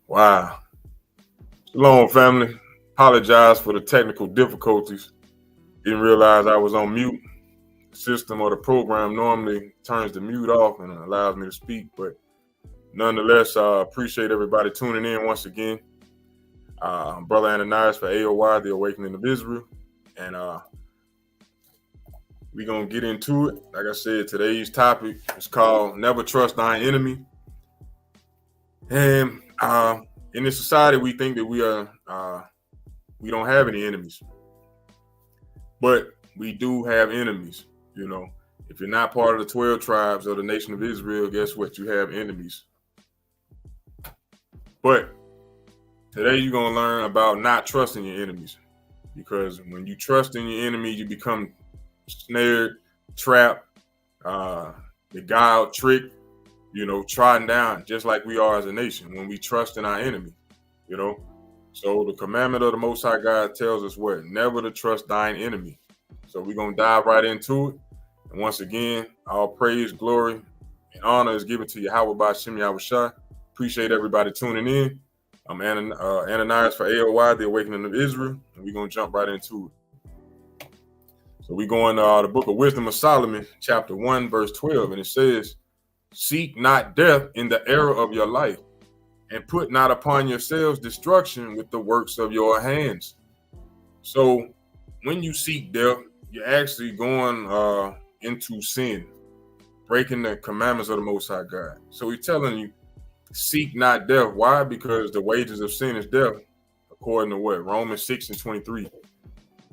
Wow. Shalom, family. Apologize for the technical difficulties. Didn't realize I was on mute. The system or the program normally turns the mute off and allows me to speak, but nonetheless, appreciate everybody tuning in once again. Brother Ananias for A.O.I, The Awakening of Israel. And we're going to get into it. Like I said, today's topic is called Never Trust Thine Enemy. And in this society, we think that we don't have any enemies. But we do have enemies. You know, if you're not part of the 12 tribes of the nation of Israel, guess what? You have enemies. But today you're going to learn about not trusting your enemies. Because when you trust in your enemy, you become snared, trapped, beguiled, tricked, trodden down, just like we are as a nation when we trust in our enemy, So the commandment of the Most High God tells us what? Never to trust thine enemy. So we're going to dive right into it. And once again, all praise, glory, and honor is given to Yahweh by Qam Yasharahla. Appreciate everybody tuning in. I'm Ananias for A.O.I, the Awakening of Israel, and we're going to jump right into it. So we're going to the book of Wisdom of Solomon, chapter 1, verse 12, and it says, "Seek not death in the era of your life, and put not upon yourselves destruction with the works of your hands." So when you seek death, you're actually going into sin, breaking the commandments of the Most High God. So he's telling you, seek not death. Why? Because the wages of sin is death, according to what? Romans 6:23.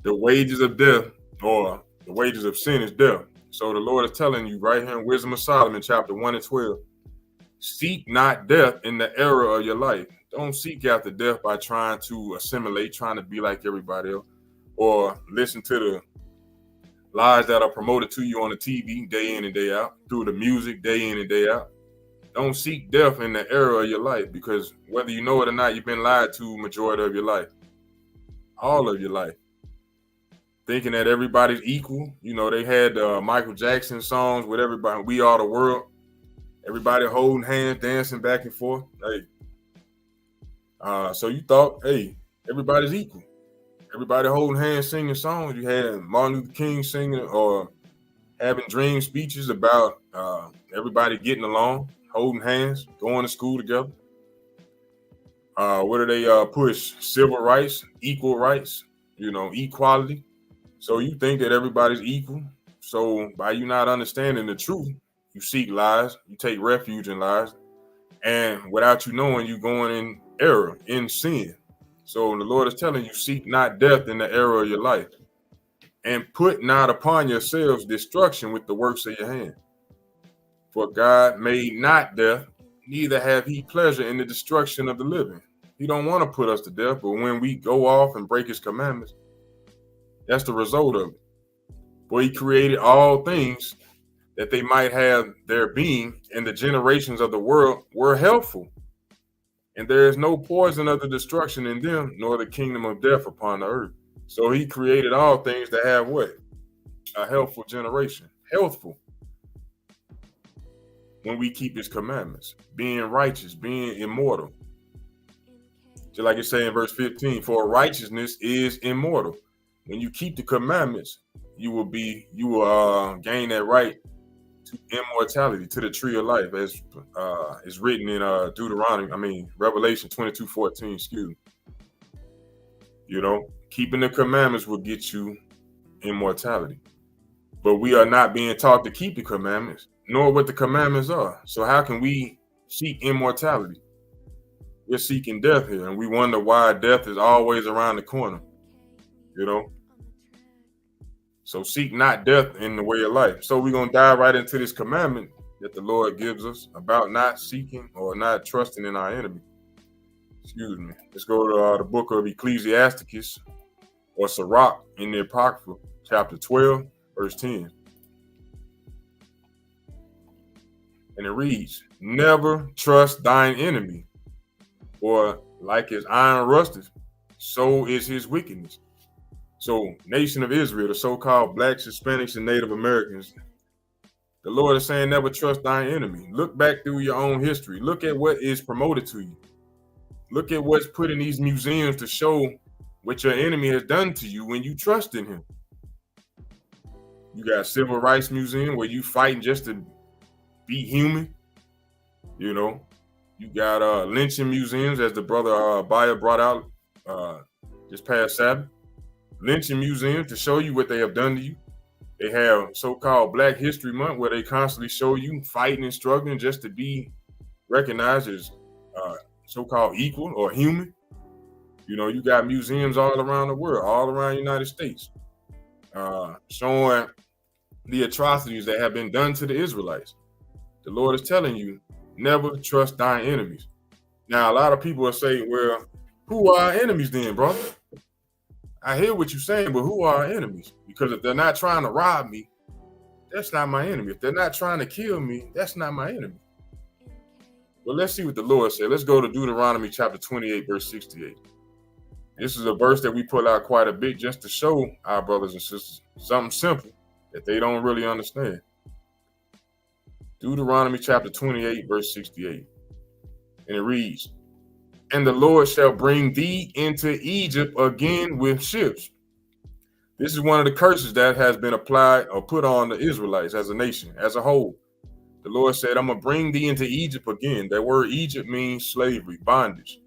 The wages of death, or the wages of sin, is death. So the Lord is telling you right here in Wisdom of Solomon, chapter 1 and 12, seek not death in the era of your life. Don't seek after death by trying to assimilate, trying to be like everybody else, or listen to the lies that are promoted to you on the TV day in and day out, through the music day in and day out. Don't seek death in the era of your life, because whether you know it or not, you've been lied to majority of your life, all of your life, thinking that everybody's equal. You know, they had Michael Jackson songs with everybody, "We Are the World," everybody holding hands, dancing back and forth. Hey, so you thought, hey, everybody's equal. Everybody holding hands, singing songs. You had Martin Luther King singing or having dream speeches about everybody getting along, holding hands, going to school together. What do they push? Civil rights, equal rights, equality. So you think that everybody's equal. So by you not understanding the truth, you seek lies, you take refuge in lies, and without you knowing, you going in error, in sin. So the Lord is telling you, seek not death in the era of your life, and put not upon yourselves destruction with the works of your hand. For God made not death, neither have he pleasure in the destruction of the living. He don't want to put us to death, but when we go off and break his commandments, that's the result of it. For he created all things that they might have their being, and the generations of the world were helpful. And there is no poison of the destruction in them, nor the kingdom of death upon the earth. So he created all things that have what? A healthful generation. Healthful. When we keep his commandments, being righteous, being immortal. Just like it say in verse 15, for righteousness is immortal. When you keep the commandments, you will gain that right to immortality, to the tree of life, as is written in Revelation 22:14, excuse me. Keeping the commandments will get you immortality. But we are not being taught to keep the commandments, nor what the commandments are. So how can we seek immortality? We're seeking death here, and we wonder why death is always around the corner. So seek not death in the way of life. So we're going to dive right into this commandment that the Lord gives us about not seeking or not trusting in our enemy. Excuse me. Let's go to the book of Ecclesiasticus, or Sirach in the Apocrypha, chapter 12, verse 10. And it reads, never trust thine enemy, for like as iron rusteth, so is his wickedness. So, nation of Israel, the so-called blacks, Hispanics, and Native Americans, the Lord is saying, never trust thine enemy. Look back through your own history. Look at what is promoted to you. Look at what's put in these museums to show what your enemy has done to you when you trust in him. You got Civil Rights Museum where you fighting just to be human. You got lynching museums, as the brother Baya brought out this past Sabbath. Lynching museums to show you what they have done to you. They have so-called Black History Month where they constantly show you fighting and struggling just to be recognized as so-called equal or human. You got museums all around the world, all around the United States, showing the atrocities that have been done to the Israelites. The Lord is telling you, never trust thine enemies. Now, a lot of people will say, well, who are our enemies then, brother? I hear what you're saying, but who are our enemies? Because if they're not trying to rob me, that's not my enemy. If they're not trying to kill me, that's not my enemy. Well, let's see what the Lord said. Let's go to Deuteronomy chapter 28, verse 68. This is a verse that we pull out quite a bit just to show our brothers and sisters something simple that they don't really understand. Deuteronomy chapter 28, verse 68. And it reads, "And the Lord shall bring thee into Egypt again with ships." This is one of the curses that has been applied or put on the Israelites as a nation, as a whole. The Lord said, "I'm going to bring thee into Egypt again." That word Egypt means slavery, bondage.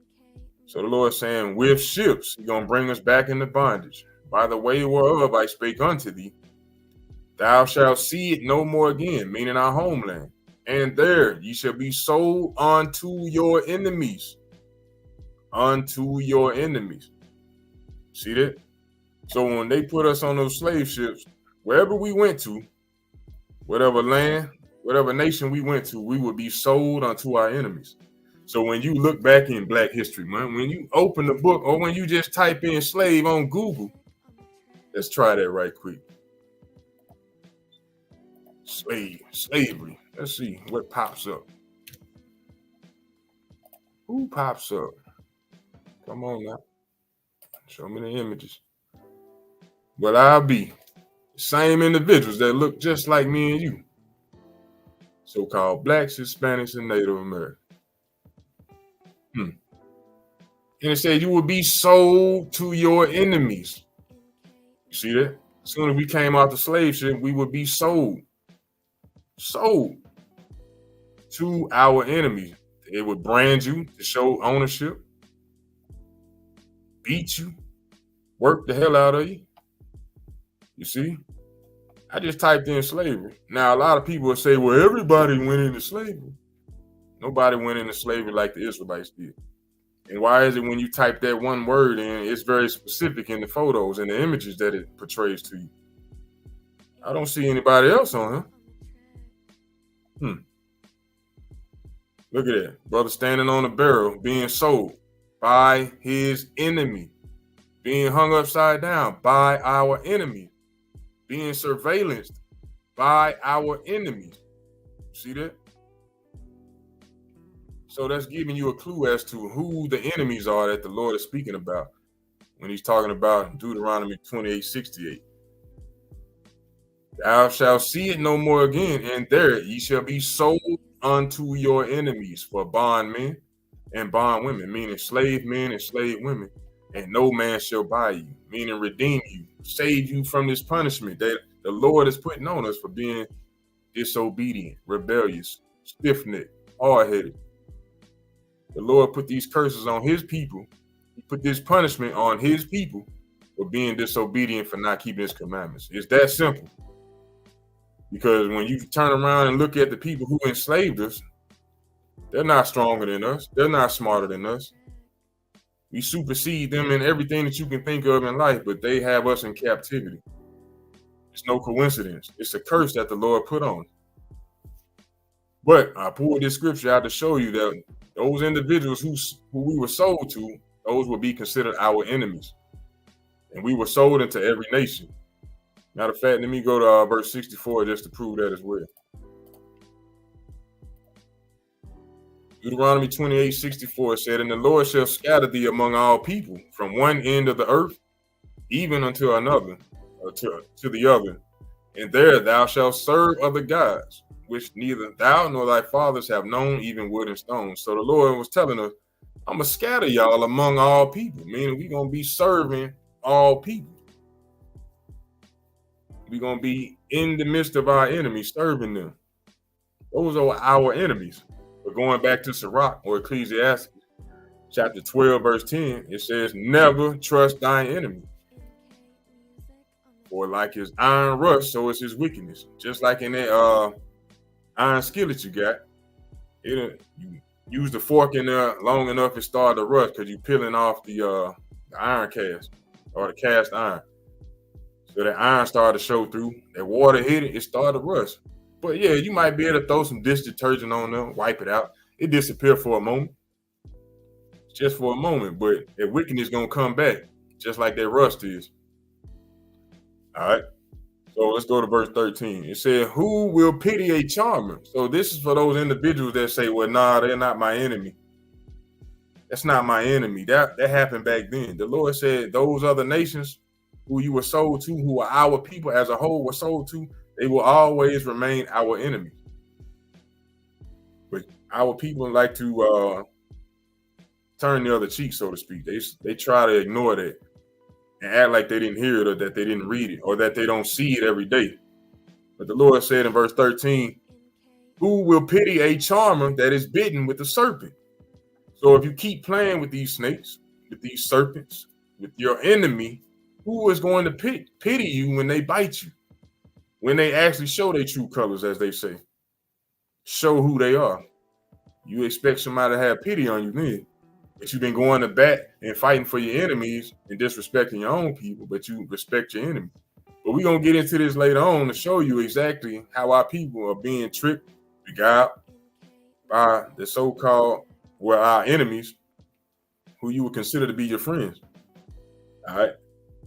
So the Lord saying, with ships, He's going to bring us back into bondage. By the way whereof I spake unto thee, thou shalt see it no more again, meaning our homeland. And there ye shall be sold unto your enemies. Unto your enemies. See that? So when they put us on those slave ships, wherever we went to, whatever land, whatever nation we went to, we would be sold unto our enemies. So when you look back in Black History Month, when you open the book or when you just type in slave on Google, let's try that right quick. Slavery. Let's see what pops up. Who pops up? Come on now. Show me the images. Well, I'll be the same individuals that look just like me and you. So-called Blacks, Hispanics, and Native Americans. And it said you will be sold to your enemies. You see that? As soon as we came out the slave ship, we would be sold. Sold to our enemies. It would brand you to show ownership, beat you, work the hell out of you. You see? I just typed in slavery. Now, a lot of people will say, well, everybody went into slavery. Nobody went into slavery like the Israelites did. And why is it when you type that one word in, it's very specific in the photos and the images that it portrays to you? I don't see anybody else on here. Look at that. Brother standing on a barrel, being sold by his enemy, being hung upside down by our enemy, being surveillanced by our enemies. See that? So that's giving you a clue as to who the enemies are that the Lord is speaking about when he's talking about Deuteronomy 28:68. Thou shalt see it no more again, and there ye shall be sold unto your enemies for bondmen and bondwomen, meaning slave men and slave women, and no man shall buy you, meaning redeem you, save you from this punishment that the Lord is putting on us for being disobedient, rebellious, stiff-necked, hard-headed. The Lord put these curses on his people. He put this punishment on his people for being disobedient, for not keeping his commandments. It's that simple. Because when you turn around and look at the people who enslaved us, they're not stronger than us. They're not smarter than us. We supersede them in everything that you can think of in life, but they have us in captivity. It's no coincidence. It's a curse that the Lord put on. But I pulled this scripture out to show you that those individuals who we were sold to, those would be considered our enemies. And we were sold into every nation. Matter of fact, let me go to verse 64 just to prove that as well. Deuteronomy 28:64 said, "And the Lord shall scatter thee among all people from one end of the earth, even unto another, to the other. And there thou shalt serve other gods, which neither thou nor thy fathers have known, even wood and stone." So the Lord was telling us, I'm going to scatter y'all among all people, meaning we're going to be serving all people. We're going to be in the midst of our enemies, serving them. Those are our enemies. But going back to Sirach or Ecclesiastes, chapter 12, verse 10, it says, "Never trust thine enemy. For like his iron rust, so is his wickedness." Just like in that iron skillet you got, you use the fork in there long enough, it started to rust because you're peeling off the iron cast or the cast iron. So the iron started to show through. That water hit it, it started to rust. But yeah, you might be able to throw some dish detergent on them, wipe it out. It disappeared for a moment. Just for a moment, but that wickedness gonna come back, just like that rust is. All right. So let's go to verse 13. It said, "Who will pity a charmer?" So this is for those individuals that say, well, nah, they're not my enemy. That's not my enemy. That happened back then. The Lord said those other nations who you were sold to, who are our people as a whole were sold to, they will always remain our enemy. But our people like to turn the other cheek, so to speak. They try to ignore that and act like they didn't hear it or that they didn't read it or that they don't see it every day. But the Lord said in verse 13, who will pity a charmer that is bitten with a serpent? So if you keep playing with these snakes, with these serpents, with your enemy, who is going to pity you when they bite you? When they actually show their true colors, as they say, show who they are. You expect somebody to have pity on you then. But you've been going to bat and fighting for your enemies and disrespecting your own people, but you respect your enemy. But we're going to get into this later on to show you exactly how our people are being tricked, beguiled by the so-called, our enemies, who you would consider to be your friends. All right.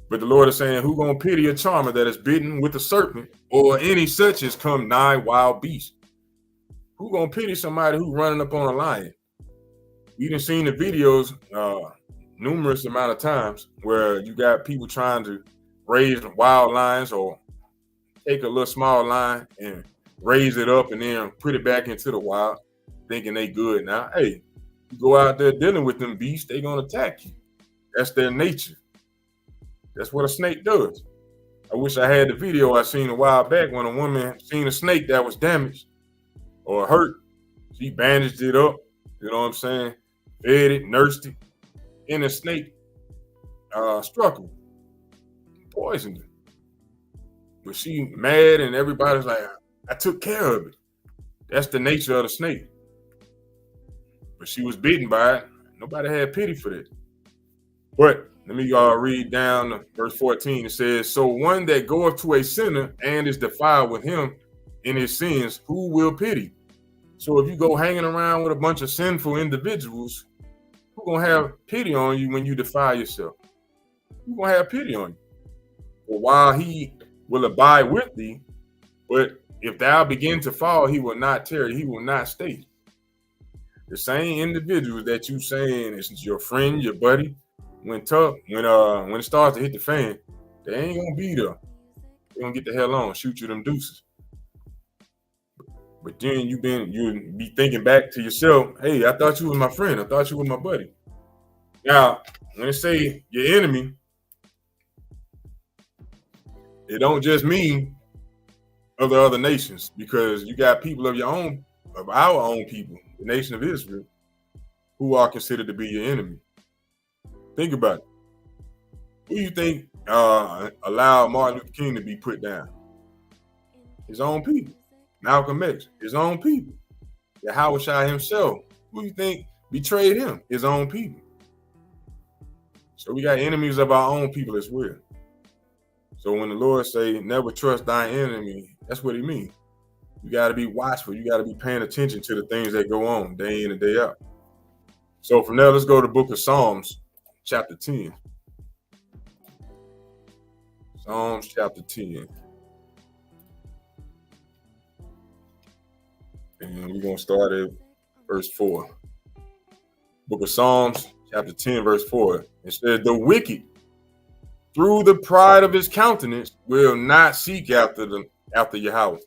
But the Lord is saying, who gonna pity a charmer that is bitten with a serpent, or any such as come nigh wild beast? Who gonna pity somebody who's running up on a lion? You done seen the videos numerous amount of times where you got people trying to raise wild lions or take a little small lion and raise it up and then put it back into the wild, thinking they good now. Hey, you go out there dealing with them beasts, they gonna attack you. That's their nature. That's what a snake does. I wish I had the video I seen a while back when a woman seen a snake that was damaged or hurt. She bandaged it up, you know what I'm saying? Fed it, nursed it, and the snake struck her, poisoned her. But she mad and everybody's like, I took care of it. That's the nature of the snake. But she was bitten by it. Nobody had pity for that. But let me read down to verse 14. It says, so one that goeth to a sinner and is defiled with him in his sins, who will pity? So if you go hanging around with a bunch of sinful individuals, who gonna have pity on you when you defile yourself? Who gonna have pity on you? For while he will abide with thee, but if thou begin to fall, he will not tarry, he will not stay. The same individuals that you saying is your friend, your buddy, when it starts to hit the fan, they ain't gonna be there. They're gonna get the hell on, shoot you them deuces. But then you be thinking back to yourself, hey, I thought you was my friend. I thought you was my buddy. Now, when they say your enemy, it don't just mean of the other nations, because you got people of our own people, the nation of Israel, who are considered to be your enemy. Think about it. Who do you think allowed Martin Luther King to be put down? His own people. Malcolm X, his own people. Yahushua himself, who do you think betrayed him? His own people. So we got enemies of our own people as well. So when the Lord say, never trust thy enemy, that's what he means. You got to be watchful. You got to be paying attention to the things that go on day in and day out. So from there, let's go to the book of Psalms, chapter 10. Psalms chapter 10. And we're going to start at verse 4. Book of Psalms, chapter 10, verse 4. It says, the wicked, through the pride of his countenance, will not seek after Yahweh.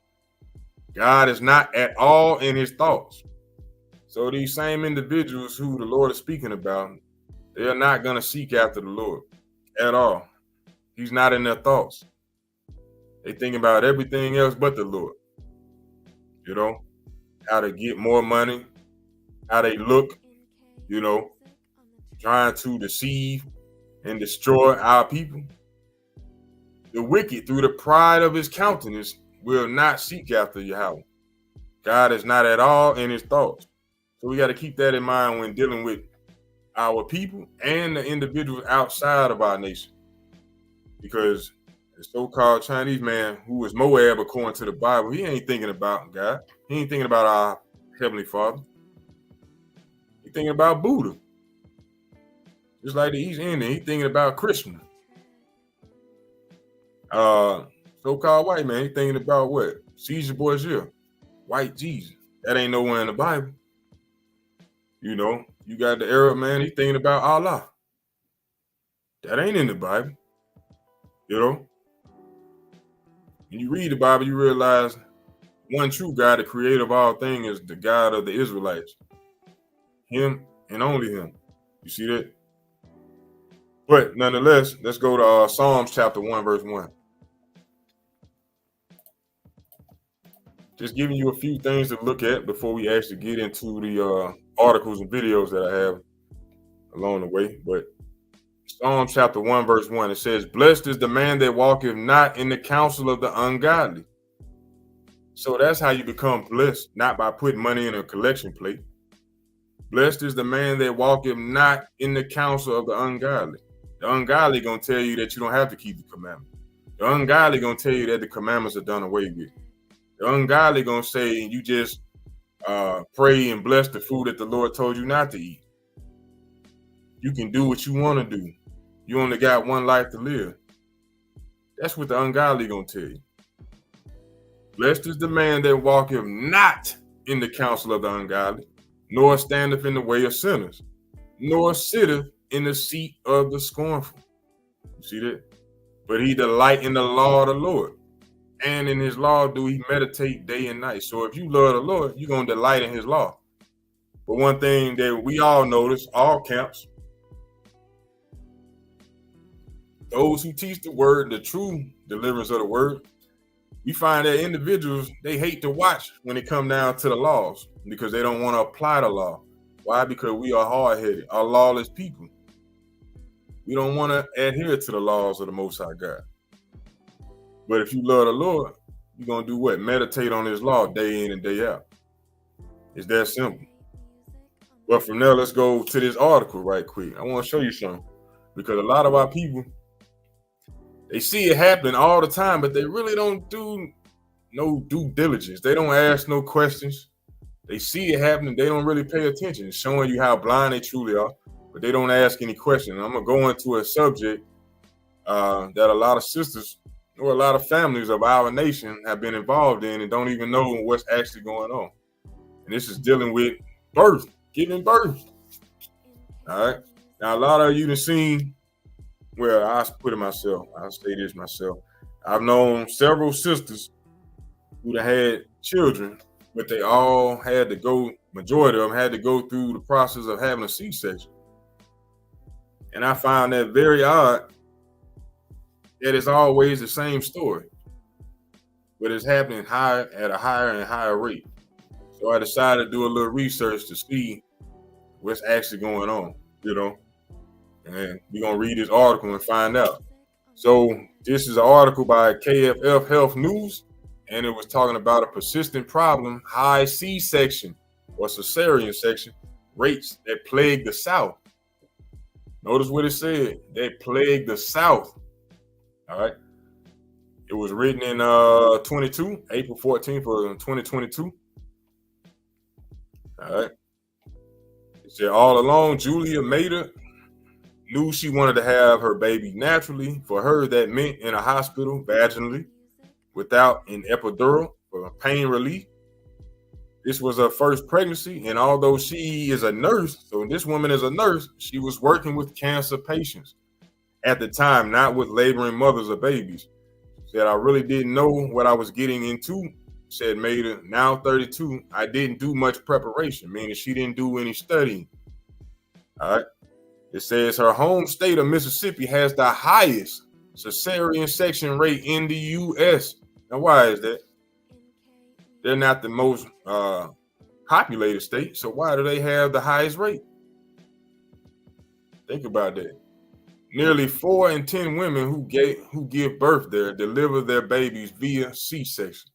God is not at all in his thoughts. So these same individuals who the Lord is speaking about, they are not going to seek after the Lord at all. He's not in their thoughts. They think about everything else but the Lord. You know, how to get more money, how they look, you know, trying to deceive and destroy our people. The wicked, through the pride of his countenance, will not seek after Yahweh. God is not at all in his thoughts. So we got to keep that in mind when dealing with our people and the individuals outside of our nation. Because the so-called Chinese man who is Moab, according to the Bible, he ain't thinking about God. He ain't thinking about our Heavenly Father. He's thinking about Buddha. Just like the East Indian, he's thinking about Krishna. So-called white man, he's thinking about what? Caesar Borgia, white Jesus. That ain't nowhere in the Bible. You know, You got the Arab man, he's thinking about Allah. That ain't in the Bible, you know. When you read the Bible, you realize one true God, the creator of all things, is the God of the Israelites. Him and only him. You see that? But nonetheless, let's go to Psalms chapter 1, verse 1. Just giving you a few things to look at before we actually get into the articles and videos that I have along the way. But Psalm chapter 1, verse 1, it says, "Blessed is the man that walketh not in the counsel of the ungodly." So that's how you become blessed, not by putting money in a collection plate. Blessed is the man that walketh not in the counsel of the ungodly. The ungodly gonna tell you that you don't have to keep the commandments. The ungodly gonna tell you that the commandments are done away with. The ungodly gonna say you just pray and bless the food that the Lord told you not to eat. You can do what you want to do. You only got one life to live. That's what the ungodly gonna tell you. Blessed is the man that walketh not in the counsel of the ungodly, nor standeth in the way of sinners, nor sitteth in the seat of the scornful. You see that? But he delight in the law of the Lord, and in his law do he meditate day and night. So if you love the Lord, you're gonna delight in his law. But one thing that we all notice, all camps, those who teach the word, the true deliverance of the word, we find that individuals, they hate to watch when it come down to the laws because they don't want to apply the law. Why? Because we are hard-headed, are lawless people. We don't want to adhere to the laws of the Most High God. But if you love the Lord, you're going to do what? Meditate on his law day in and day out. It's that simple. But from there, let's go to this article right quick. I want to show you something because a lot of our people, they see it happen all the time, but they really don't do no due diligence. They don't ask no questions. They see it happening. They don't really pay attention. It's showing you how blind they truly are, but they don't ask any questions. I'm going to go into a subject that a lot of sisters or a lot of families of our nation have been involved in and don't even know what's actually going on. And this is dealing with birth, giving birth. All right. Now, a lot of you have seen, well, I put it myself. I'll say this myself. I've known several sisters who had children, but they all had to go, majority of them had to go through the process of having a C-section. And I found that very odd that it's always the same story, but it's happening at a higher and higher rate. So I decided to do a little research to see what's actually going on, you know. And we're going to read this article and find out. So this is an article by KFF Health News, and it was talking about a persistent problem, high C-section or cesarean section rates that plague the South. Notice what it said. They plague the South. All right. It was written in April 14th of 2022. All right. It said, all along, Julia Maida knew she wanted to have her baby naturally. For her, that meant in a hospital, vaginally, without an epidural for pain relief. This was her first pregnancy, and although she is a nurse, so this woman is a nurse, she was working with cancer patients at the time, not with laboring mothers or babies. Said, I really didn't know what I was getting into, said Maida, now 32. I didn't do much preparation, meaning she didn't do any studying. All right. It says her home state of Mississippi has the highest cesarean section rate in the U.S. Now, why is that? They're not the most populated state, so why do they have the highest rate? Think about that. Nearly 4 in 10 women who give birth there deliver their babies via C-section.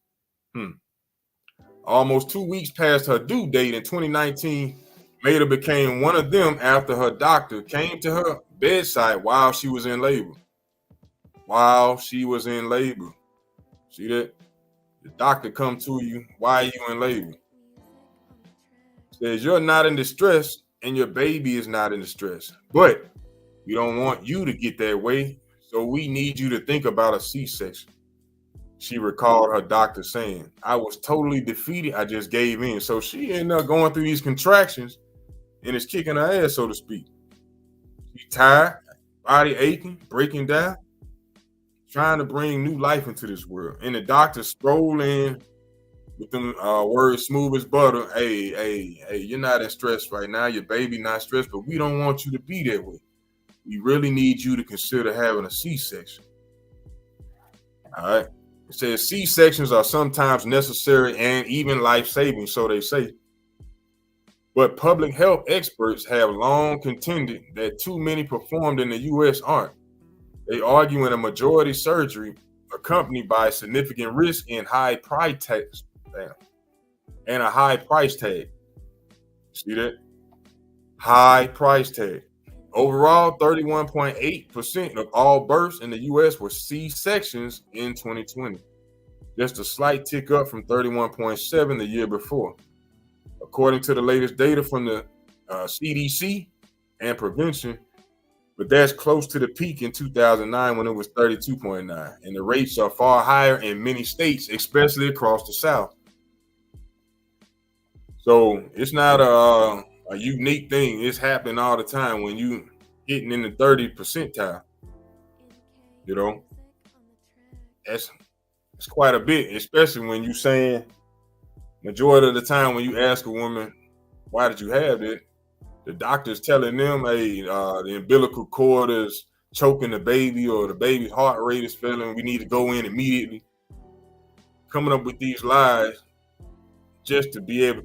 Almost 2 weeks past her due date in 2019, Maida became one of them after her doctor came to her bedside while she was in labor. See that? The doctor come to you while you in labor. Says you're not in distress and your baby is not in distress. But we don't want you to get that way, so we need you to think about a C-section. She recalled her doctor saying, I was totally defeated. I just gave in. So she ended up going through these contractions, and it's kicking her ass, so to speak. She's tired, body aching, breaking down, trying to bring new life into this world. And the doctor stroll in with them words smooth as butter. Hey, you're not in stress right now. Your baby not stressed, but we don't want you to be that way. We really need you to consider having a C-section. All right. It says C-sections are sometimes necessary and even life-saving, so they say. But public health experts have long contended that too many performed in the U.S. aren't. They argue in a majority surgery accompanied by significant risk and high price tags, and a high price tag. See that? High price tag. Overall, 31.8% of all births in the U.S. were C-sections in 2020. Just a slight tick up from 31.7 the year before. According to the latest data from the CDC and prevention, but that's close to the peak in 2009 when it was 32.9. And the rates are far higher in many states, especially across the South. So it's not a unique thing. It's happening all the time when you hitting in the 30 percentile. You know, that's quite a bit, especially when you saying majority of the time when you ask a woman, why did you have it? The doctor's telling them, hey, the umbilical cord is choking the baby or the baby's heart rate is failing. We need to go in immediately. Coming up with these lies just to be able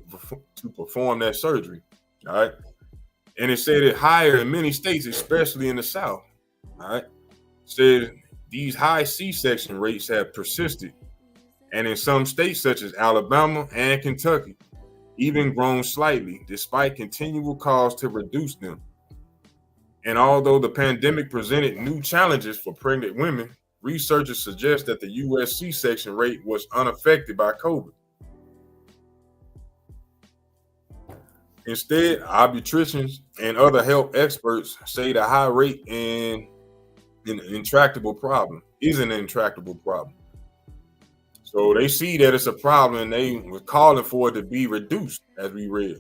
to perform that surgery. All right. And it said it higher in many states, especially in the South. All right. It said these high C-section rates have persisted. And in some states, such as Alabama and Kentucky, even grown slightly, despite continual calls to reduce them. And although the pandemic presented new challenges for pregnant women, researchers suggest that the U.S. C-section rate was unaffected by COVID. Instead, obstetricians and other health experts say the high rate is an intractable problem. So they see that it's a problem and they were calling for it to be reduced, as we read.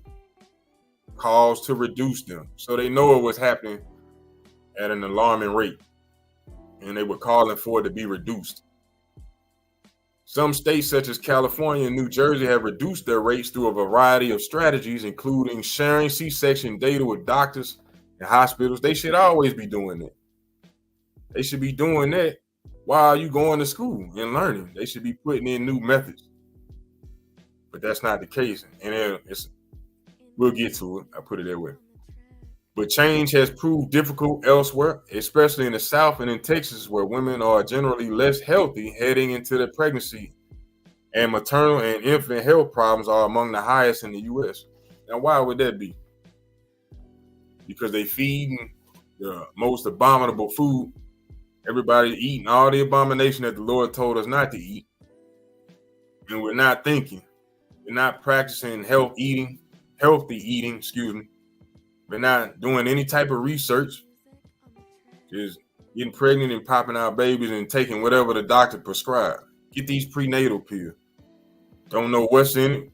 Calls to reduce them. So they know it was happening at an alarming rate. And they were calling for it to be reduced. Some states such as California and New Jersey have reduced their rates through a variety of strategies, including sharing C-section data with doctors and hospitals. They should always be doing that. They should be doing that while you going to school and learning. They should be putting in new methods. But that's not the case. And we'll get to it. I put it that way. But change has proved difficult elsewhere, especially in the South and in Texas, where women are generally less healthy heading into their pregnancy, and maternal and infant health problems are among the highest in the U.S. Now, why would that be? Because they feeding the most abominable food. Everybody eating all the abomination that the Lord told us not to eat. And we're not thinking. We're not practicing healthy eating, We're not doing any type of research. Just getting pregnant and popping out babies and taking whatever the doctor prescribed. Get these prenatal pills. Don't know what's in it.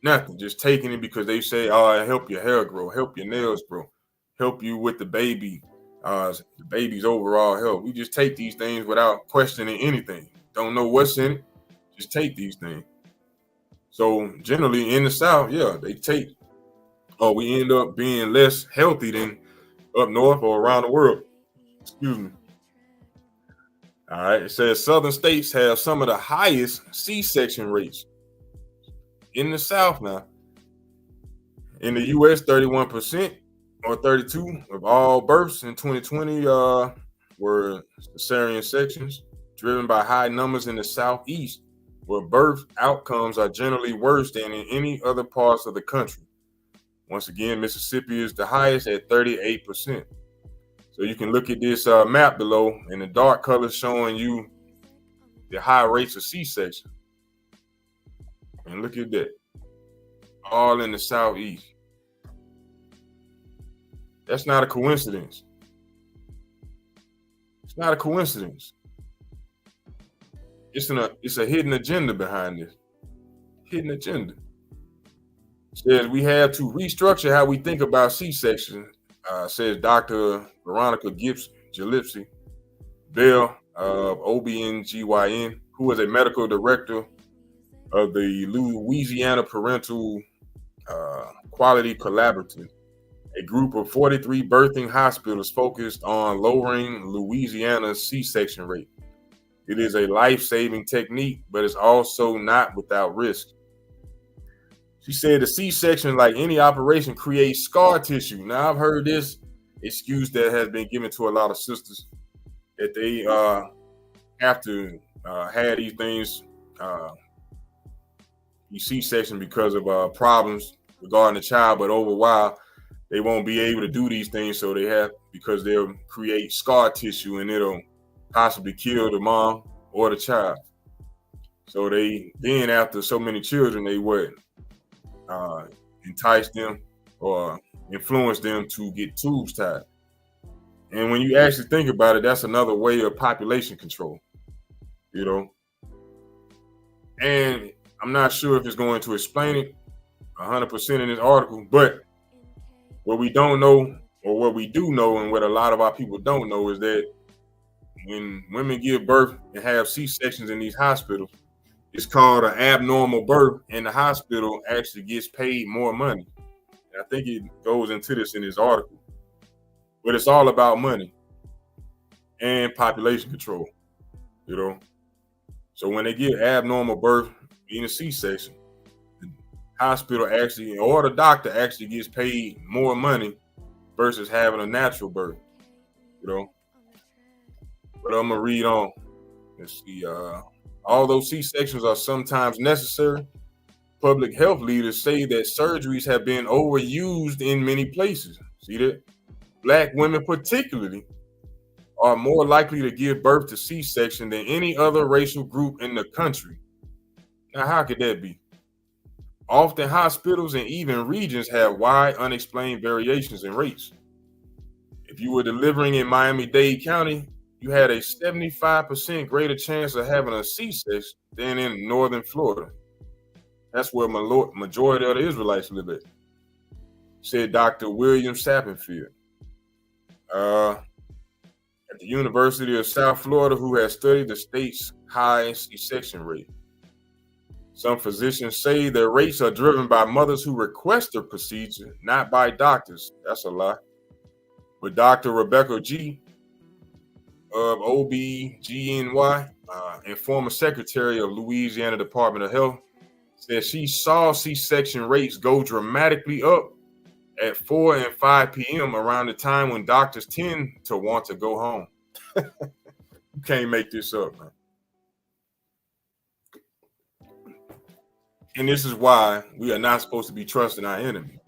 Nothing. Just taking it because they say, oh, help your hair grow, help your nails grow, help you with the baby's overall health. We just take these things without questioning anything. Don't know what's in it. Just take these things. So generally in the South, they take. We end up being less healthy than up north or around the world. Excuse me. All right. It says southern states have some of the highest C-section rates in the South now. In the U.S., 31% or 32% of all births in 2020 were cesarean sections, driven by high numbers in the Southeast, where birth outcomes are generally worse than in any other parts of the country. Once again, Mississippi is the highest at 38%. So you can look at this map below, and the dark color showing you the high rates of C-section. And look at that. All in the Southeast. That's not a coincidence. It's not a coincidence. It's a hidden agenda behind this. Hidden agenda. Says we have to restructure how we think about C-section, says Dr. Veronica Gibbs Gillespie Bell of OBGYN, who is a medical director of the Louisiana Parental Quality Collaborative, a group of 43 birthing hospitals focused on lowering Louisiana's C-section rate. It is a life-saving technique, but it's also not without risk. She said the C-section, like any operation, creates scar tissue. Now, I've heard this excuse that has been given to a lot of sisters that they have to have these things, these C-section, because of problems regarding the child, but over a while, they won't be able to do these things, so they have, because they'll create scar tissue and it'll possibly kill the mom or the child. So they then, after so many children, they would entice them or influence them to get tubes tied. And when you actually think about it, that's another way of population control, you know. And I'm not sure if it's going to explain it 100% in this article, but what we don't know, or what we do know, and what a lot of our people don't know, is that when women give birth and have C-sections in these hospitals, it's called an abnormal birth, and the hospital actually gets paid more money. And I think it goes into this in this article, but it's all about money and population control, you know. So when they get abnormal birth in a C-section, the hospital actually, or the doctor actually, gets paid more money versus having a natural birth, you know. But I'm gonna read on. Let's see. Although C-sections are sometimes necessary, public health leaders say that surgeries have been overused in many places. See that? Black women particularly are more likely to give birth to C-section than any other racial group in the country. Now, how could that be? Often hospitals and even regions have wide unexplained variations in rates. If you were delivering in Miami-Dade County, you had a 75% greater chance of having a C-section than in northern Florida. That's where majority of the Israelites live at, said Dr. William Sappenfield at the University of South Florida, who has studied the state's high C-section rate. Some physicians say their rates are driven by mothers who request the procedure, not by doctors. That's a lie. But Dr. Rebecca G. of OBGNY and former secretary of Louisiana Department of Health said she saw C-section rates go dramatically up at 4 and 5 p.m. around the time when doctors tend to want to go home. You can't make this up, man. And this is why we are not supposed to be trusting our enemy,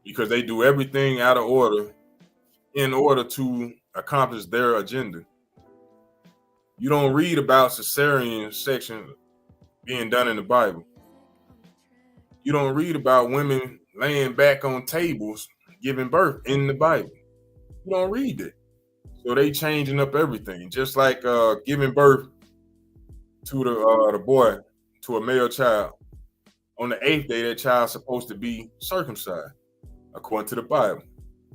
because they do everything out of order in order to accomplish their agenda. You don't read about cesarean section being done in the Bible. You don't read about women laying back on tables giving birth in the Bible. You don't read it. So they changing up everything, just like giving birth to the boy, to a male child. On the 8th day, that child's supposed to be circumcised, according to the Bible.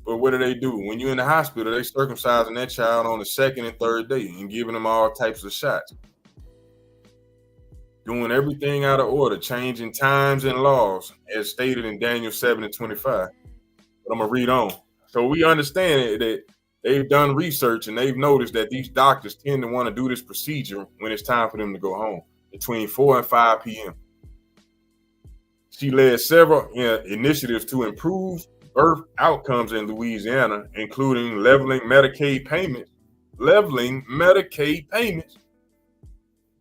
But what do? When you're in the hospital, they circumcising that child on the 2nd and 3rd day and giving them all types of shots. Doing everything out of order, changing times and laws, as stated in Daniel 7 and 25. But I'm going to read on. So we understand that they've done research and they've noticed that these doctors tend to want to do this procedure when it's time for them to go home, between 4 and 5 p.m. She led several initiatives to improve birth outcomes in Louisiana, including leveling Medicaid payments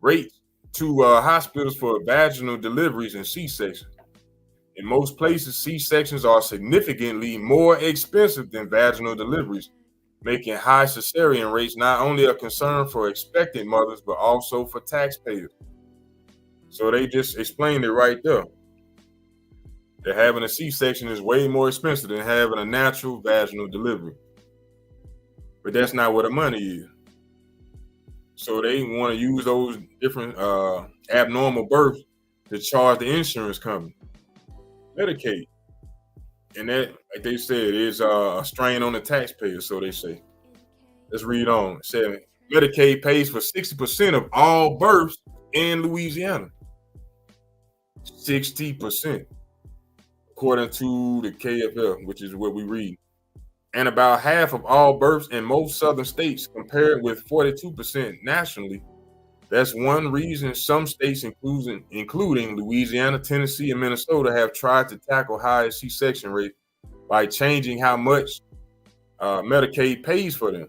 rates to hospitals for vaginal deliveries and C-sections. In most places, C-sections are significantly more expensive than vaginal deliveries, making high cesarean rates not only a concern for expectant mothers, but also for taxpayers. So they just explained it right there. That having a C-section is way more expensive than having a natural vaginal delivery. But that's not where the money is. So they want to use those different abnormal births to charge the insurance company. Medicaid. And that, like they said, is a strain on the taxpayer, so they say. Let's read on. It said Medicaid pays for 60% of all births in Louisiana. 60%, according to the KFL, which is what we read. And about half of all births in most southern states, compared with 42% nationally. That's one reason some states, including Louisiana, Tennessee, and Minnesota, have tried to tackle higher C-section rates by changing how much Medicaid pays for them.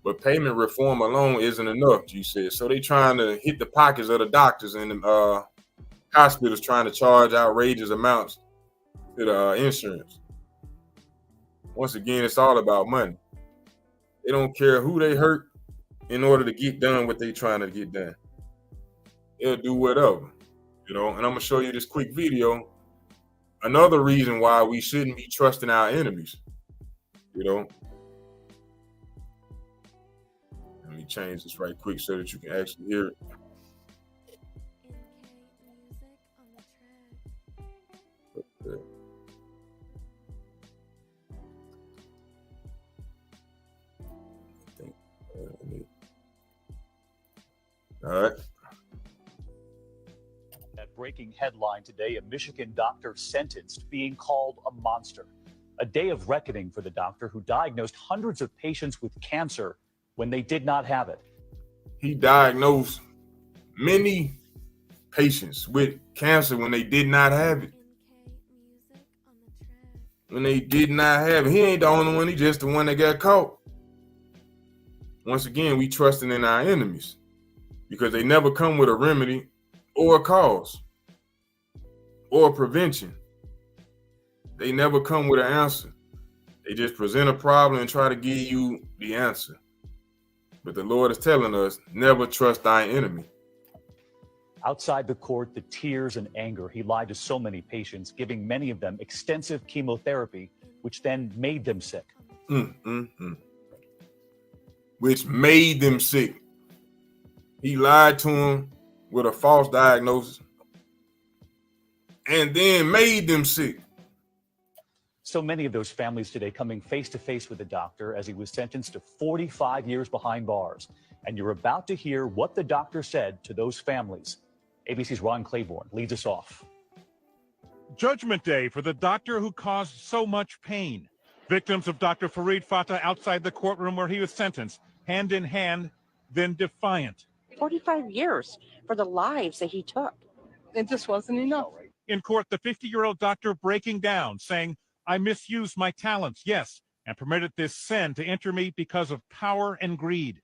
But payment reform alone isn't enough, G said. So they trying to hit the pockets of the doctors and the hospitals, trying to charge outrageous amounts to the insurance. Once again, it's all about money. They don't care who they hurt in order to get done what they trying to get done. They'll do whatever, And I'm gonna show you this quick video. Another reason why we shouldn't be trusting our enemies. Let me change this right quick so that you can actually hear it. Okay. All right. That breaking headline today, a Michigan doctor sentenced, being called a monster. A day of reckoning for the doctor who diagnosed hundreds of patients with cancer when they did not have it. He diagnosed many patients with cancer when they did not have it. When they did not have it. He ain't the only one. He just the one that got caught. Once again, we trusting in our enemies because they never come with a remedy or a cause or a prevention. They never come with an answer. They just present a problem and try to give you the answer. But the Lord is telling us, never trust thy enemy. Outside the court, the tears and anger. He lied to so many patients, giving many of them extensive chemotherapy, which then made them sick. Which made them sick. He lied to them with a false diagnosis and then made them sick. So many of those families today coming face to face with the doctor as he was sentenced to 45 years behind bars. And you're about to hear what the doctor said to those families. ABC's Ron Claiborne leads us off. Judgment Day for the doctor who caused so much pain. Victims of Dr. Farid Fatah outside the courtroom where he was sentenced, hand in hand, then defiant. 45 years for the lives that he took. It just wasn't enough. In court, the 50-year-old doctor breaking down, saying, I misused my talents, yes, and permitted this sin to enter me because of power and greed.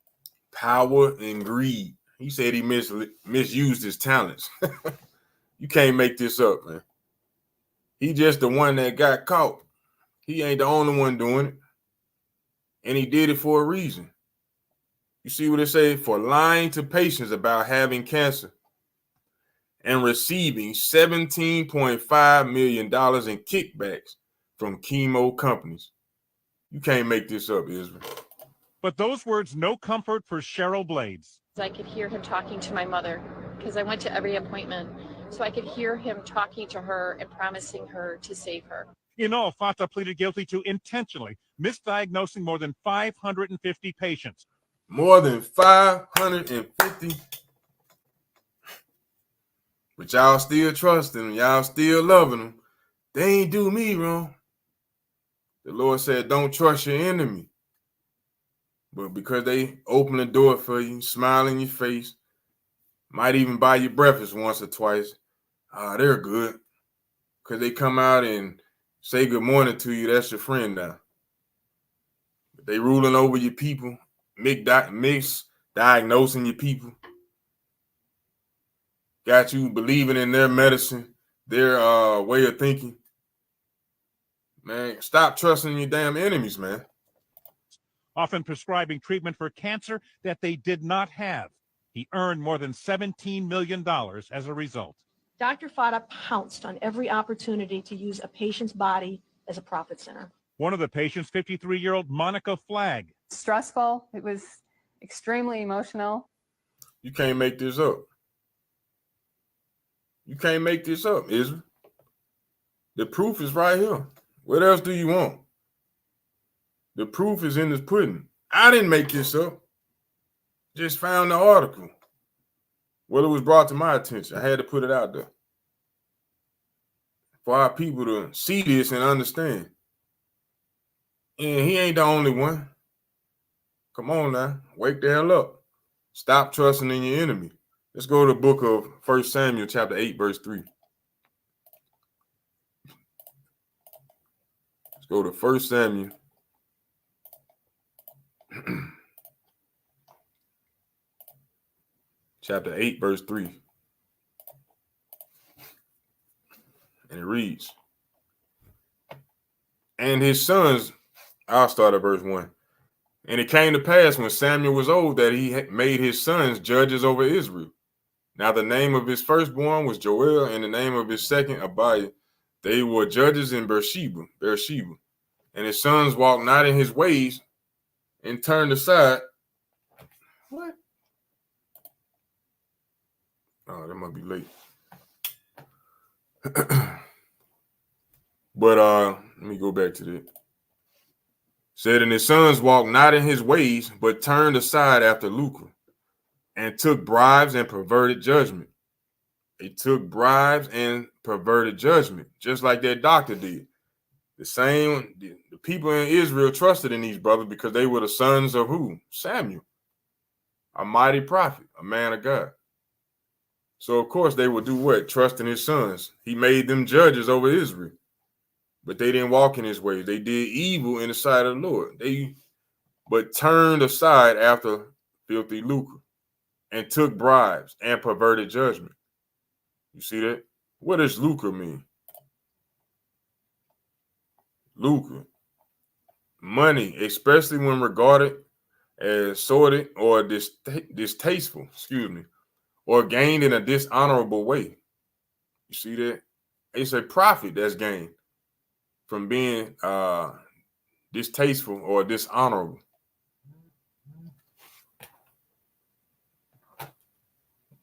Power and greed. He said he misused his talents. You can't make this up, man. He just the one that got caught. He ain't the only one doing it. And he did it for a reason. You see what it say? For lying to patients about having cancer and receiving $17.5 million in kickbacks from chemo companies. You can't make this up, Israel. But those words, no comfort for Cheryl Blades. I could hear him talking to my mother because I went to every appointment. So I could hear him talking to her and promising her to save her. In all, Fatah pleaded guilty to intentionally misdiagnosing more than 550 patients. More than 550. But y'all still trusting them. Y'all still loving them. They ain't do me wrong. The Lord said, don't trust your enemy. But because they open the door for you, smile in your face, might even buy you breakfast once or twice, they're good. Because they come out and say good morning to you, that's your friend now. But they ruling over your people, misdiagnosing your people. Got you believing in their medicine, their way of thinking. Man, stop trusting your damn enemies, man. Often prescribing treatment for cancer that they did not have. He earned more than $17 million as a result. Dr. Fatah pounced on every opportunity to use a patient's body as a profit center. One of the patients, 53-year-old Monica Flagg. Stressful. It was extremely emotional. You can't make this up. You can't make this up, Israel. The proof is right here. What else do you want? The proof is in this pudding. I didn't make this up. Just found the article. Well, it was brought to my attention. I had to put it out there for our people to see this and understand. And he ain't the only one. Come on now. Wake the hell up. Stop trusting in your enemy. Let's go to the book of 1 Samuel chapter 8, verse 3. Let's go to 1 Samuel chapter 8, verse 3. And it reads, and his sons, I'll start at verse 1. And it came to pass when Samuel was old that he made his sons judges over Israel. Now the name of his firstborn was Joel, and the name of his second Abiah. They were judges in Beersheba. And his sons walked not in his ways and turned aside. What? Oh, that might be late. But let me go back to that. Said, and his sons walked not in his ways, but turned aside after lucre, and took bribes and perverted judgment. They took bribes and perverted judgment, just like that doctor did. The same, the people in Israel trusted in these brothers because they were the sons of who? Samuel, a mighty prophet, a man of God. So, of course, they would do what? Trust in his sons. He made them judges over Israel. But they didn't walk in his ways. They did evil in the sight of the Lord. But turned aside after filthy lucre and took bribes and perverted judgment. You see that? What does lucre mean? Lucre. Money, especially when regarded as sordid or distasteful, or gained in a dishonorable way. You see that? It's a profit that's gained from being distasteful or dishonorable.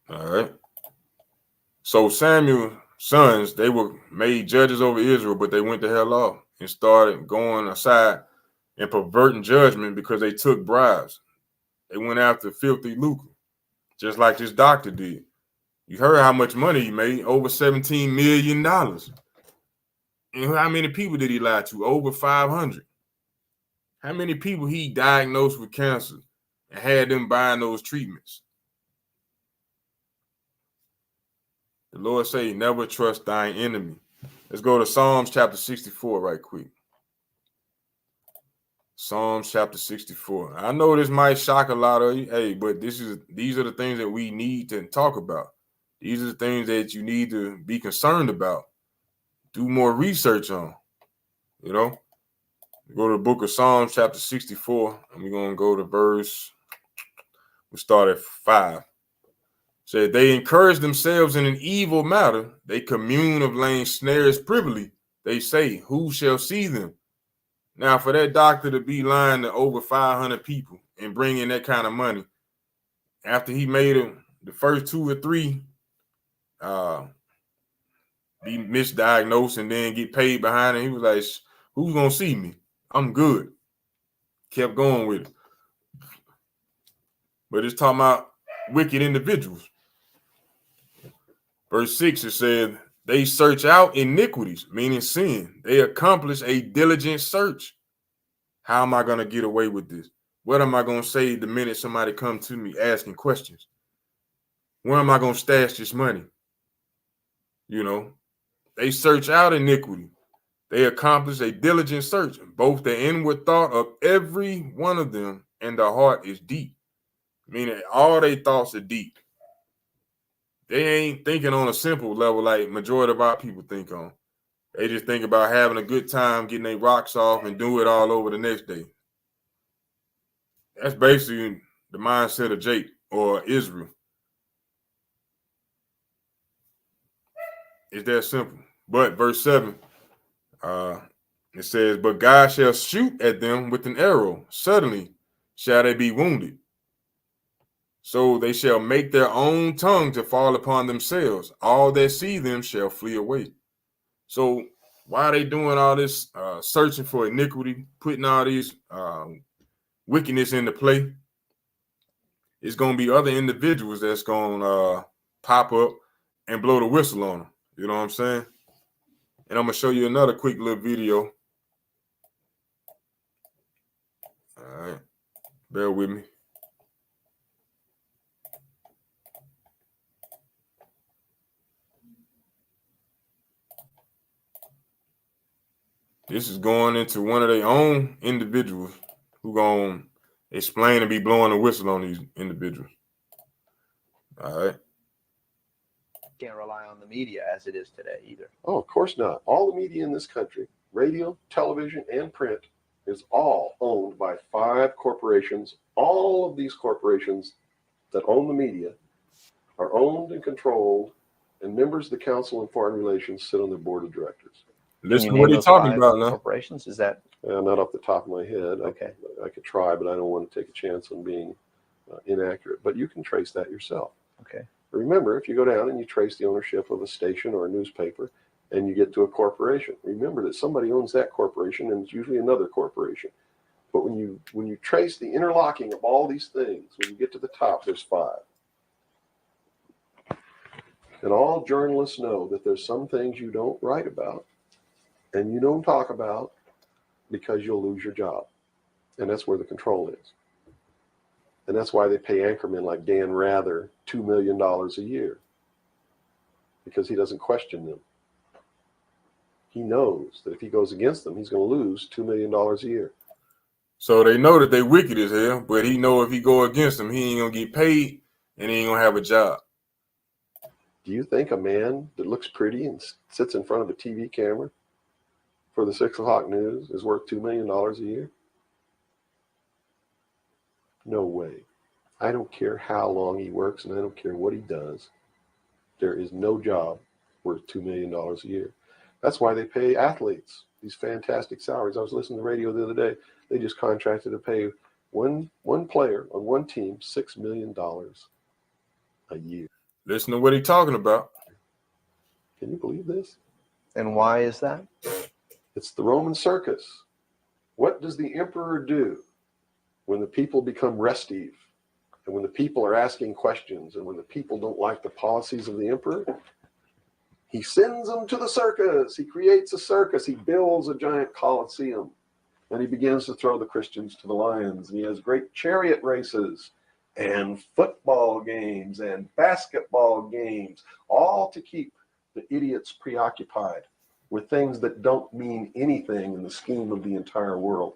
All right. So Samuel's sons, they were made judges over Israel, but they went the hell off and started going aside and perverting judgment because they took bribes. They went after filthy lucre, just like this doctor did. You heard how much money he made, over $17 million. And how many people did he lie to? Over 500. How many people he diagnosed with cancer and had them buying those treatments? The Lord say, never trust thine enemy. Let's go to Psalms chapter 64 right quick. Psalms chapter 64. I know this might shock a lot of you, but these are the things that we need to talk about. These are the things that you need to be concerned about. Do more research on, Go to the book of Psalms chapter 64, and we're going to go to verse, we start at 5. Said, they encourage themselves in an evil matter. They commune of laying snares privily. They say, who shall see them? Now, for that doctor to be lying to over 500 people and bring in that kind of money, after he made them the first 2 or 3 be misdiagnosed and then get paid behind it, he was like, who's going to see me? I'm good. Kept going with it. But it's talking about wicked individuals. Verse 6, it said, they search out iniquities, meaning sin. They accomplish a diligent search. How am I going to get away with this? What am I going to say the minute somebody comes to me asking questions? Where am I going to stash this money? They search out iniquity. They accomplish a diligent search. Both the inward thought of every one of them and the heart is deep. Meaning all their thoughts are deep. They ain't thinking on a simple level like majority of our people think on. They just think about having a good time, getting their rocks off, and do it all over the next day. That's basically the mindset of Jake or Israel. It's that simple. But verse 7, it says, but God shall shoot at them with an arrow. Suddenly shall they be wounded. So they shall make their own tongue to fall upon themselves. All that see them shall flee away. So Why are they doing all this searching for iniquity, putting all these wickedness into play? It's going to be other individuals that's going to pop up and blow the whistle on them. You know what I'm saying? And I'm going to show you another quick little video. All right. Bear with me. This is going into one of their own individuals who going to explain and be blowing the whistle on these individuals. All right. Can't rely on the media as it is today either. Oh, of course not. All the media in this country, radio, television, and print, is all owned by 5 corporations. All of these corporations that own the media are owned and controlled, and members of the Council on Foreign Relations sit on their board of directors. Listen to what he's talking about now. Corporations? Is that not off the top of my head? Okay. I could try, but I don't want to take a chance on being inaccurate. But you can trace that yourself. okay? Remember, if you go down and you trace the ownership of a station or a newspaper and you get to a corporation, remember that somebody owns that corporation, and it's usually another corporation. But when you trace the interlocking of all these things, when you get to the top, there's 5. And all journalists know that there's some things you don't write about and you don't talk about because you'll lose your job. And that's where the control is. And that's why they pay anchormen like Dan Rather $2 million a year, because he doesn't question them. He knows that if he goes against them, he's going to lose $2 million a year. So they know that they wicked as hell, but he know if he go against them, he ain't going to get paid and he ain't going to have a job. Do you think a man that looks pretty and sits in front of a TV camera for the 6 o'clock news is worth $2 million a year? No way. I don't care how long he works, and I don't care what he does. There is no job worth $2 million a year. That's why they pay athletes these fantastic salaries. I was listening to the radio the other day. They just contracted to pay one player on one team $6 million a year. Listen to what he's talking about. Can you believe this? And why is that? It's the Roman circus. What does the emperor do when the people become restive, and when the people are asking questions, and when the people don't like the policies of the emperor? He sends them to the circus. He creates a circus. He builds a giant coliseum, and he begins to throw the Christians to the lions. And he has great chariot races and football games and basketball games, all to keep the idiots preoccupied with things that don't mean anything in the scheme of the entire world,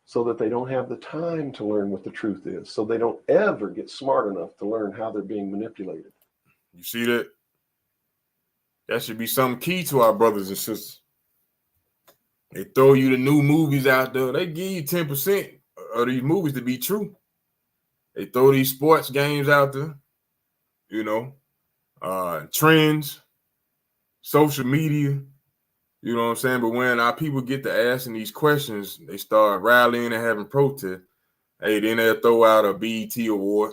so that they don't have the time to learn what the truth is, so they don't ever get smart enough to learn how they're being manipulated. You see that? That should be something key to our brothers and sisters. They throw you the new movies out there. They give you 10% of these movies to be true. They throw these sports games out there, you know, trends, social media, you know what I'm saying? But when our people get to asking these questions, they start rallying and having protests. Hey, then they'll throw out a BET award,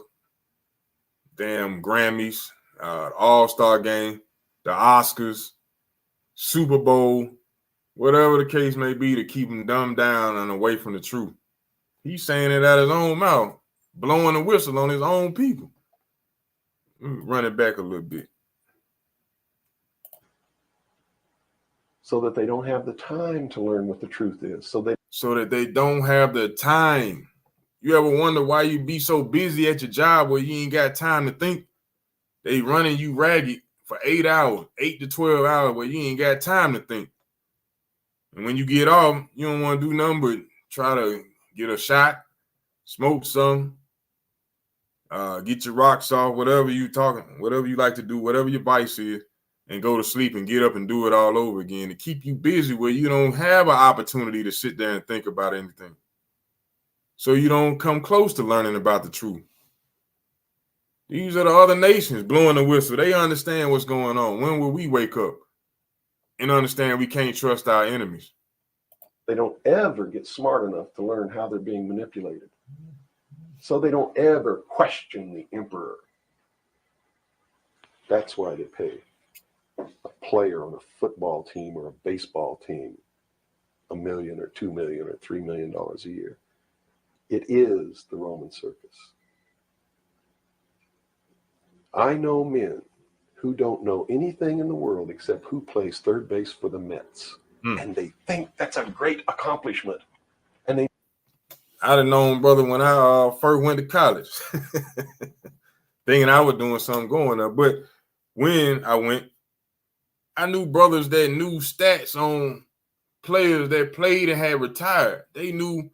damn Grammys, All-Star game, the Oscars, Super Bowl, whatever the case may be, to keep them dumbed down and away from the truth. He's saying it out of his own mouth, blowing a whistle on his own people. Run it back a little bit. So that they don't have the time to learn what the truth is. So that they don't have the time. You ever wonder why you be so busy at your job where you ain't got time to think? They running you ragged for 8 hours, 8 to 12 hours, where you ain't got time to think. And when you get off, you don't want to do nothing but try to get a shot, smoke some, get your rocks off, whatever you like to do, whatever your vice is, and go to sleep and get up and do it all over again to keep you busy where you don't have an opportunity to sit there and think about anything. So you don't come close to learning about the truth. These are the other nations blowing the whistle. They understand what's going on. When will we wake up and understand we can't trust our enemies? They don't ever get smart enough to learn how they're being manipulated. So they don't ever question the emperor. That's why they pay a player on a football team or a baseball team $1 million or $2 million or $3 million a year. It is the Roman circus. I know men who don't know anything in the world except who plays third base for the Mets. And they think that's a great accomplishment. And they I'd have known, brother, when I first went to college, thinking I was doing something going up. But when I went, I knew brothers that knew stats on players that played and had retired. They knew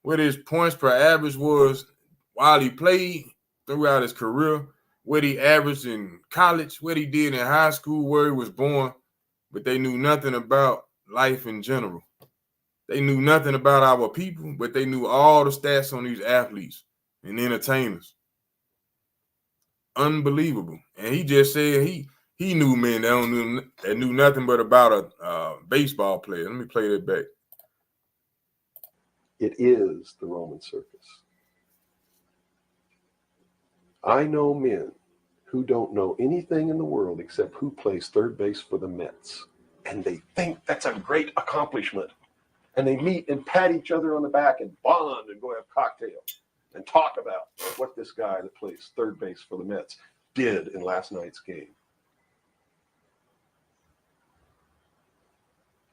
what his points per average was while he played throughout his career, what he averaged in college, what he did in high school, where he was born, but they knew nothing about life in general. They knew nothing about our people, but they knew all the stats on these athletes and entertainers. Unbelievable. And he just said he knew men that knew nothing but about a baseball player. Let me play that back. It is the Roman circus. I know men who don't know anything in the world except who plays third base for the Mets. And they think that's a great accomplishment. And they meet and pat each other on the back and bond and go have cocktails and talk about what this guy that plays third base for the Mets did in last night's game.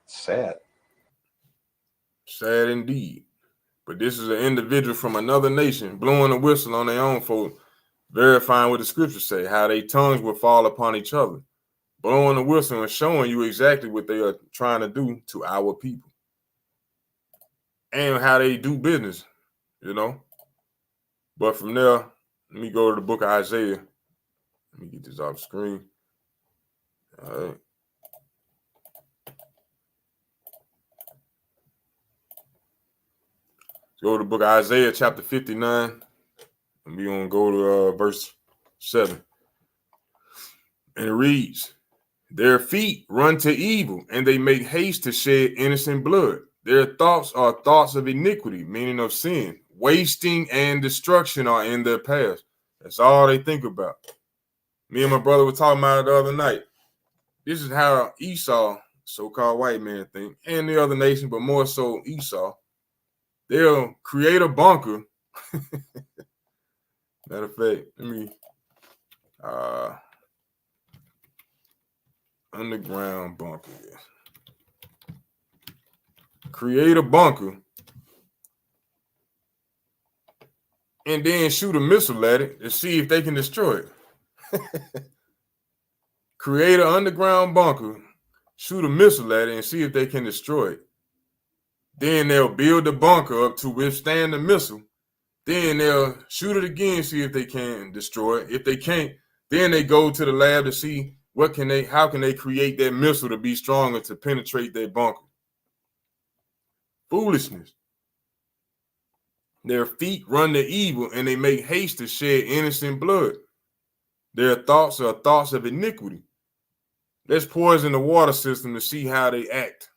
Sad. Sad indeed. But this is an individual from another nation blowing a whistle on their own folk, verifying what the scriptures say, how their tongues will fall upon each other, blowing a whistle and showing you exactly what they are trying to do to our people and how they do business, you know. But from there, let me go to the book of Isaiah. Let me get this off the screen. All right. Go to the book of Isaiah, chapter 59. And we're going to go to verse 7. And it reads, their feet run to evil, and they make haste to shed innocent blood. Their thoughts are thoughts of iniquity, meaning of sin. Wasting and destruction are in their paths. That's all they think about. Me and my brother were talking about it the other night. This is how Esau, so-called white man, think, and the other nation, but more so Esau. They'll create a bunker. Matter of fact, let me underground bunker. Create a bunker and then shoot a missile at it to see if they can destroy it. Create an underground bunker, shoot a missile at it and see if they can destroy it. Then they'll build the bunker up to withstand the missile. Then they'll shoot it again, see if they can destroy it. If they can't, then they go to the lab to see how can they create that missile to be stronger to penetrate that bunker. Foolishness. Their feet run to evil, and they make haste to shed innocent blood. Their thoughts are thoughts of iniquity. Let's poison the water system to see how they act.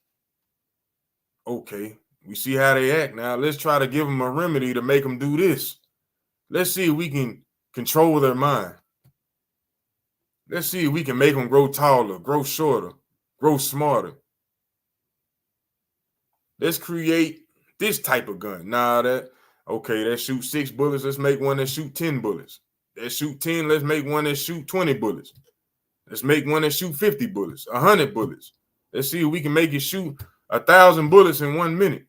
Okay, we see how they act now. Let's try to give them a remedy to make them do this. Let's see if we can control their mind. Let's see if we can make them grow taller, grow shorter, grow smarter. Let's create this type of gun. That shoots 6 bullets. Let's make one that shoot 10 bullets. That shoot 10, let's make one that shoot 20 bullets. Let's make one that shoot 50 bullets, 100 bullets. Let's see if we can make it shoot 1,000 bullets in 1 minute.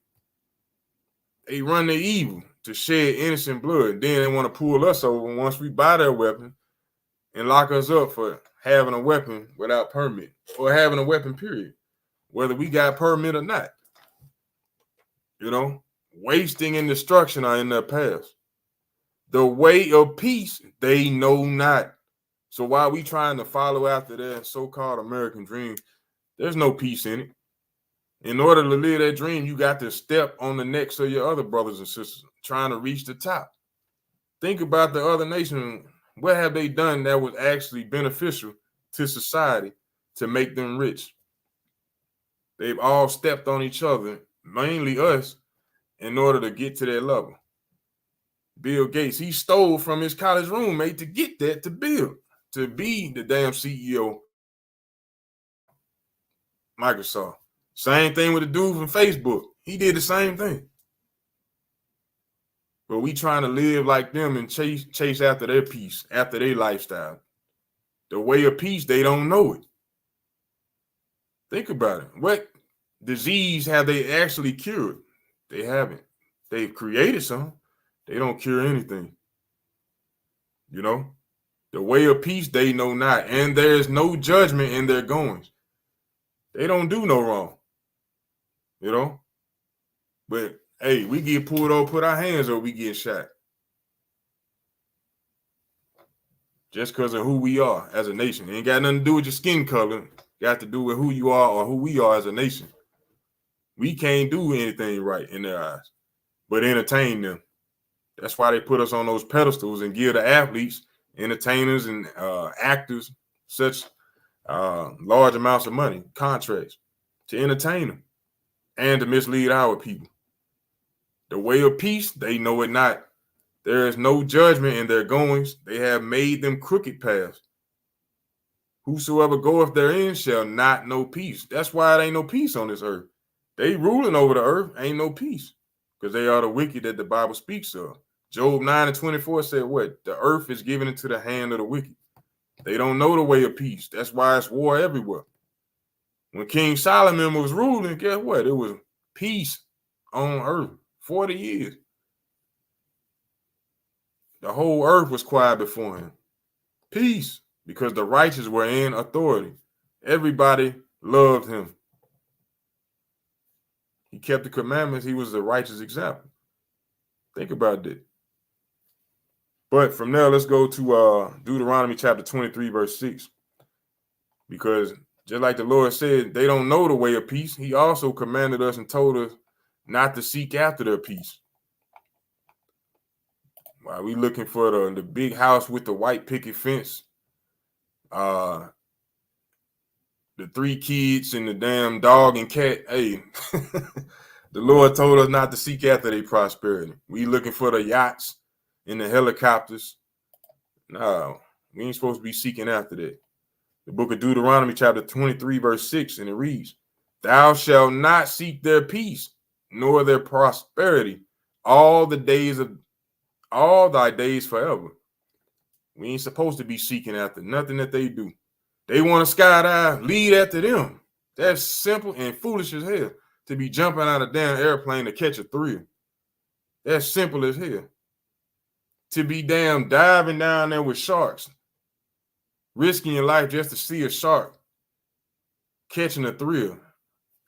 They run the evil to shed innocent blood. Then they want to pull us over once we buy their weapon and lock us up for having a weapon without permit or having a weapon, period, whether we got permit or not. You know, wasting and destruction are in their paths. The way of peace, they know not. So while we trying to follow after their so-called American dream, there's no peace in it. In order to live that dream, you got to step on the necks of your other brothers and sisters trying to reach the top. Think about the other nation. What have they done that was actually beneficial to society to make them rich? They've all stepped on each other, mainly us, in order to get to that level. Bill Gates, he stole from his college roommate to get that to build, to be the damn CEO Microsoft. Same thing with the dude from Facebook. He did the same thing. But we trying to live like them and chase after their peace, after their lifestyle. The way of peace, they don't know it. Think about it. What disease have they actually cured? They haven't. They've created some. They don't cure anything. You know? The way of peace, they know not. And there is no judgment in their goings. They don't do no wrong. You know? But, hey, we get pulled over, put our hands up, we get shot. Just because of who we are as a nation. It ain't got nothing to do with your skin color. Got to do with who you are or who we are as a nation. We can't do anything right in their eyes, but entertain them. That's why they put us on those pedestals and give the athletes, entertainers, and actors such large amounts of money, contracts, to entertain them and to mislead our people. The way of peace, they know it not. There is no judgment in their goings. They have made them crooked paths. Whosoever goeth therein shall not know peace. That's why it ain't no peace on this earth. They ruling over the earth, ain't no peace, because they are the wicked that the Bible speaks of. Job 9:24 said what? The earth is given into the hand of the wicked. They don't know the way of peace. That's why it's war everywhere. When King Solomon was ruling, guess what? It was peace on earth. 40 years. The whole earth was quiet before him. Peace, because the righteous were in authority. Everybody loved him. He kept the commandments. He was the righteous example. Think about that. But from there, let's go to Deuteronomy chapter 23, verse 6. Because just like the Lord said, they don't know the way of peace. He also commanded us and told us not to seek after their peace. While we looking for the big house with the white picket fence, the 3 kids and the damn dog and cat, hey, the Lord told us not to seek after their prosperity. We looking for the yachts and the helicopters. No, we ain't supposed to be seeking after that. The book of Deuteronomy chapter 23, verse 6, and it reads, "Thou shalt not seek their peace, nor their prosperity, all thy days forever." We ain't supposed to be seeking after nothing that they do. They want to skydive, lead after them. That's simple and foolish as hell to be jumping out of a damn airplane to catch a thrill. That's simple as hell. To be damn diving down there with sharks, risking your life just to see a shark, catching a thrill.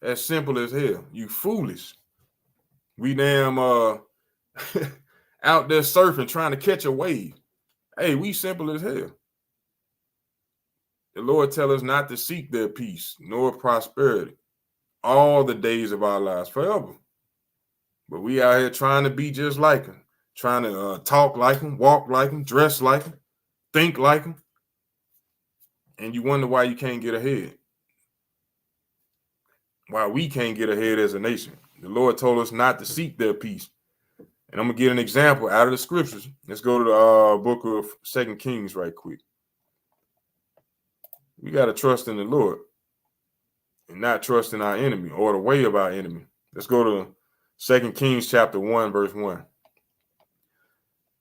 That's simple as hell. You foolish. We damn out there surfing, trying to catch a wave. Hey, we simple as hell. The Lord tell us not to seek their peace nor prosperity all the days of our lives forever. But we out here trying to be just like them, trying to talk like them, walk like them, dress like them, think like them. And you wonder why you can't get ahead. Why we can't get ahead as a nation. The Lord told us not to seek their peace. And I'm going to get an example out of the scriptures. Let's go to the book of 2 Kings right quick. We got to trust in the Lord and not trust in our enemy or the way of our enemy. Let's go to 2 Kings chapter 1, verse 1.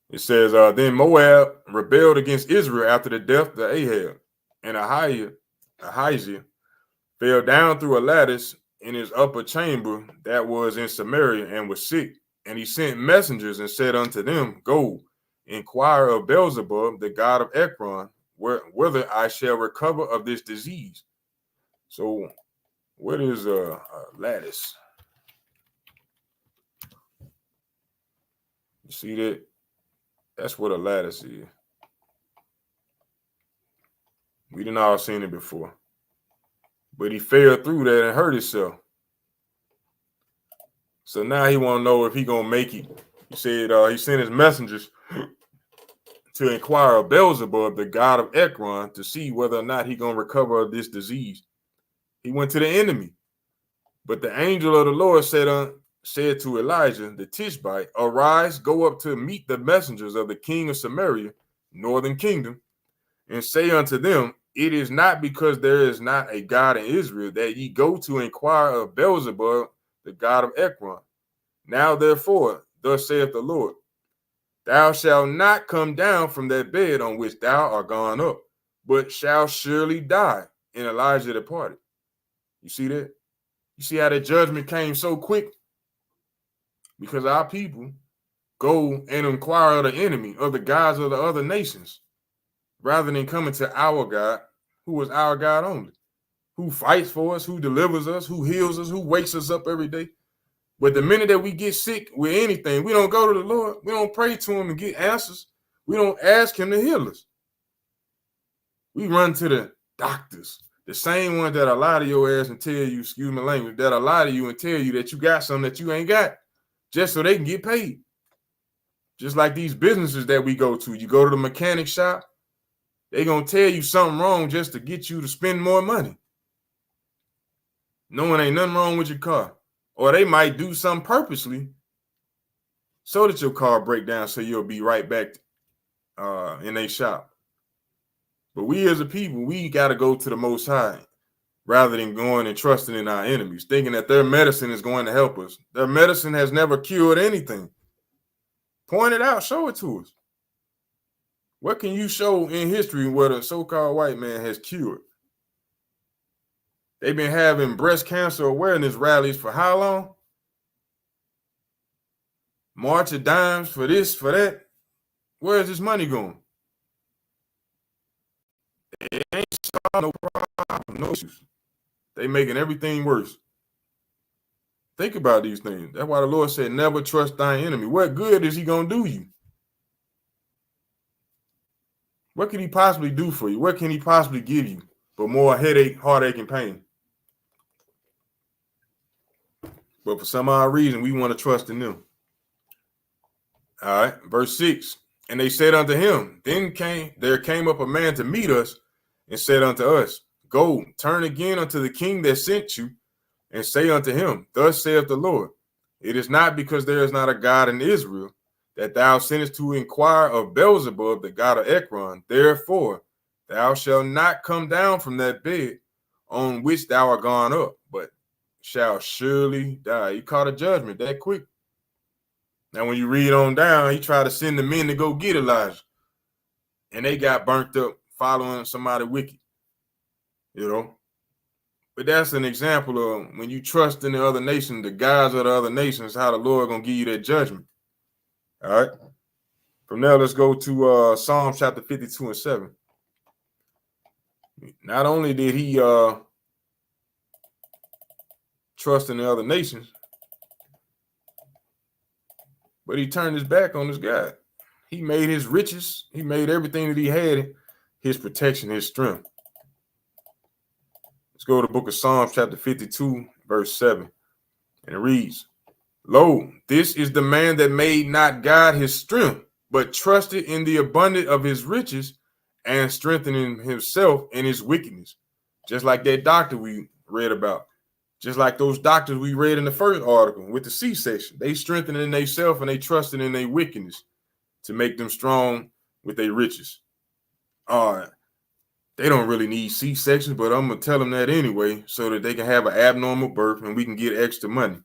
It says, "Then Moab rebelled against Israel after the death of Ahab, and Ahijah fell down through a lattice in his upper chamber that was in Samaria and was sick. And he sent messengers and said unto them, Go, inquire of Beelzebub, the god of Ekron, whether I shall recover of this disease." So what is a lattice? You see that? That's what a lattice is. We done all seen it before. But he fell through that and hurt himself. So now he want to know if he going to make it. He said he sent his messengers to inquire of Beelzebub, the god of Ekron, to see whether or not he going to recover of this disease. He went to the enemy. But the angel of the Lord said to Elijah the Tishbite, "Arise, go up to meet the messengers of the king of Samaria, northern kingdom, and say unto them, it is not because there is not a God in Israel that ye go to inquire of Beelzebub, the god of Ekron. Now therefore, thus saith the Lord, thou shalt not come down from that bed on which thou art gone up, but shall surely die. And Elijah departed. You see that? You see how the judgment came so quick? Because our people go and inquire of the enemy, of the gods of the other nations, rather than coming to our God, who is our God only, who fights for us, who delivers us, who heals us, who wakes us up every day. But the minute that we get sick with anything, we don't go to the Lord. We don't pray to him and get answers. We don't ask him to heal us. We run to the doctors, the same ones that'll lie to your ass and tell you, excuse my language, that'll lie to you and tell you that you got something that you ain't got, just so they can get paid. Just like these businesses that we go to. You go to the mechanic shop, they going to tell you something wrong just to get you to spend more money. Knowing ain't nothing wrong with your car. Or they might do something purposely so that your car break down so you'll be right back in a shop. But we as a people, we got to go to the Most High rather than going and trusting in our enemies, thinking that their medicine is going to help us. Their medicine has never cured anything. Point it out, show it to us. What can you show in history where the so-called white man has cured? They've been having breast cancer awareness rallies for how long? March of dimes for this, for that. Where is this money going? It ain't solving no problem, no issues. They making everything worse. Think about these things. That's why the Lord said, never trust thy enemy. What good is he going to do you? What can he possibly do for you? What can he possibly give you but more headache, heartache, and pain? But for some odd reason, we want to trust in them. All right, verse 6. And they said unto him, then there came up a man to meet us and said unto us, go, turn again unto the king that sent you, and say unto him, thus saith the Lord, it is not because there is not a God in Israel that thou sendest to inquire of Beelzebub, the god of Ekron. Therefore, thou shalt not come down from that bed on which thou art gone up, but shall surely die. He caught a judgment that quick. Now, when you read on down, he tried to send the men to go get Elijah, and they got burnt up following somebody wicked, you know. But that's an example of when you trust in the other nation, the gods of the other nations, how the Lord gonna give you that judgment. All right. From there, let's go to Psalm chapter 52 and 7. Not only did he trust in the other nations, but he turned his back on his God. He made his riches, he made everything that he had his protection, his strength. Let's go to the book of Psalms chapter 52, verse 7. And it reads, lo, this is the man that made not God his strength, but trusted in the abundance of his riches and strengthening himself in his wickedness. Just like that doctor we read about. Just like those doctors we read in the first article with the C-section. They strengthened in themselves and they trusted in their wickedness to make them strong with their riches. They don't really need C-sections, but I'm going to tell them that anyway so that they can have an abnormal birth and we can get extra money.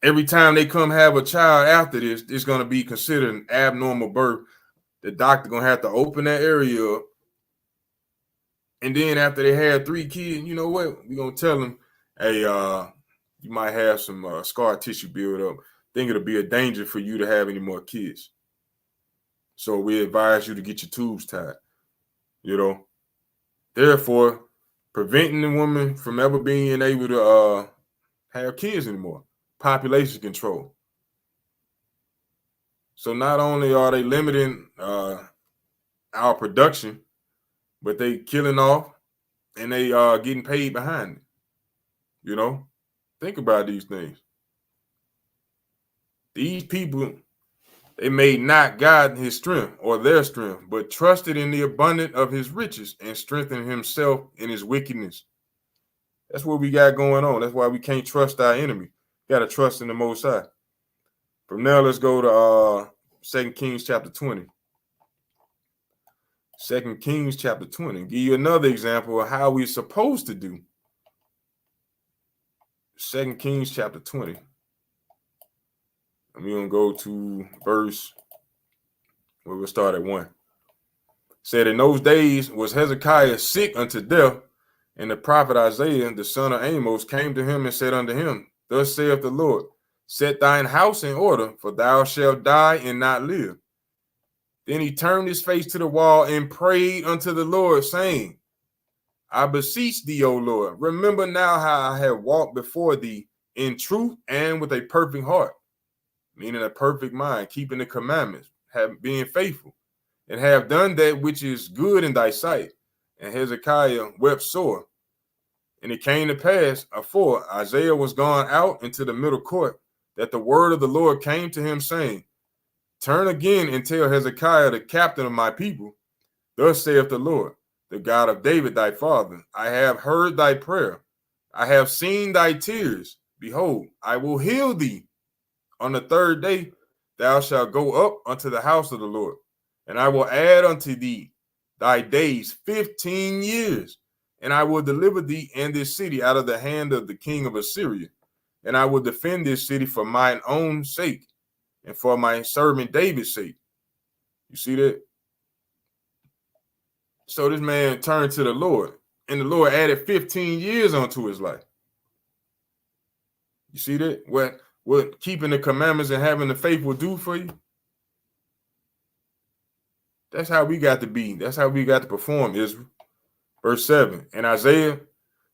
Every time they come have a child after this, it's going to be considered an abnormal birth. The doctor going to have to open that area up. And then after they had 3 kids, you know what? We're going to tell them, hey, you might have some scar tissue build up. Think it'll be a danger for you to have any more kids. So we advise you to get your tubes tied, you know. Therefore, preventing the woman from ever being able to have kids anymore. Population control. So not only are they limiting our production, but they killing off and they are getting paid behind it. You know, think about these things. These people, they made not God his strength or their strength, but trusted in the abundance of his riches and strengthened himself in his wickedness. That's what we got going on. That's why we can't trust our enemy. Got to trust in the Most High. From now, let's go to 2 Kings chapter 20. 2 Kings chapter 20. Give you another example of how we're supposed to do. 2 Kings chapter 20. And we're going to go to verse, where we'll start at 1. Said, in those days was Hezekiah sick unto death, and the prophet Isaiah, the son of Amos, came to him and said unto him, thus saith the Lord, set thine house in order, for thou shalt die and not live. Then he turned his face to the wall and prayed unto the Lord, saying, I beseech thee, O Lord, remember now how I have walked before thee in truth and with a perfect heart, meaning a perfect mind, keeping the commandments, being faithful, and have done that which is good in thy sight. And Hezekiah wept sore. And it came to pass, afore Isaiah was gone out into the middle court, that the word of the Lord came to him, saying, turn again and tell Hezekiah, the captain of my people, thus saith the Lord, the God of David thy father, I have heard thy prayer, I have seen thy tears. Behold, I will heal thee. On the third day thou shalt go up unto the house of the Lord, and I will add unto thee thy days 15 years, and I will deliver thee and this city out of the hand of the king of Assyria, and I will defend this city for mine own sake and for my servant David's sake. You see that? So this man turned to the Lord, and the Lord added 15 years onto his life. You see that? What keeping the commandments and having the faith will do for you? That's how we got to be. That's how we got to perform, Israel. Verse 7. And Isaiah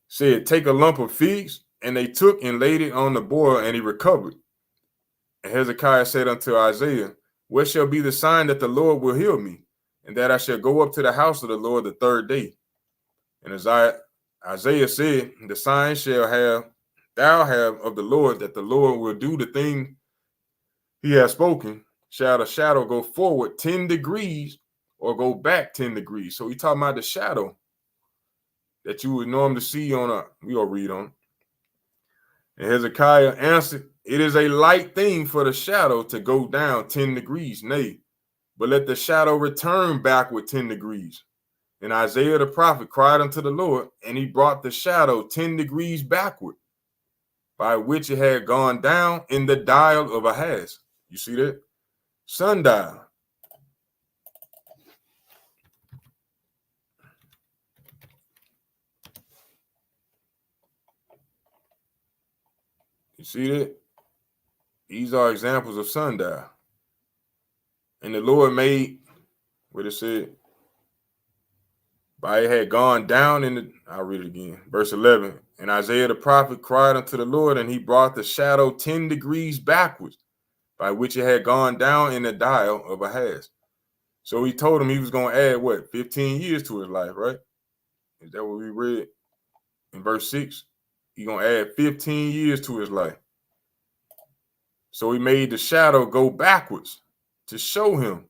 said, take a lump of figs, and they took and laid it on the boil, and he recovered. And Hezekiah said unto Isaiah, what shall be the sign that the Lord will heal me, and that I shall go up to the house of the Lord the third day? And Isaiah said, the sign thou have of the Lord, that the Lord will do the thing he has spoken. Shall the shadow go forward 10 degrees or go back 10 degrees? So he's talking about the shadow that you would normally see on we'll read on. And Hezekiah answered, it is a light thing for the shadow to go down 10 degrees, nay, but let the shadow return backward 10 degrees. And Isaiah the prophet cried unto the Lord, and he brought the shadow 10 degrees backward, by which it had gone down in the dial of Ahaz. You see that? Sundial. You see that? These are examples of sundial. And the Lord made what it said, by it had gone down in the, I'll read it again. Verse 11. And Isaiah the prophet cried unto the Lord, and he brought the shadow 10 degrees backwards, by which it had gone down in the dial of Ahaz. So he told him he was going to add what? 15 years to his life, right? Is that what we read in verse 6? He's going to add 15 years to his life. So he made the shadow go backwards to show him,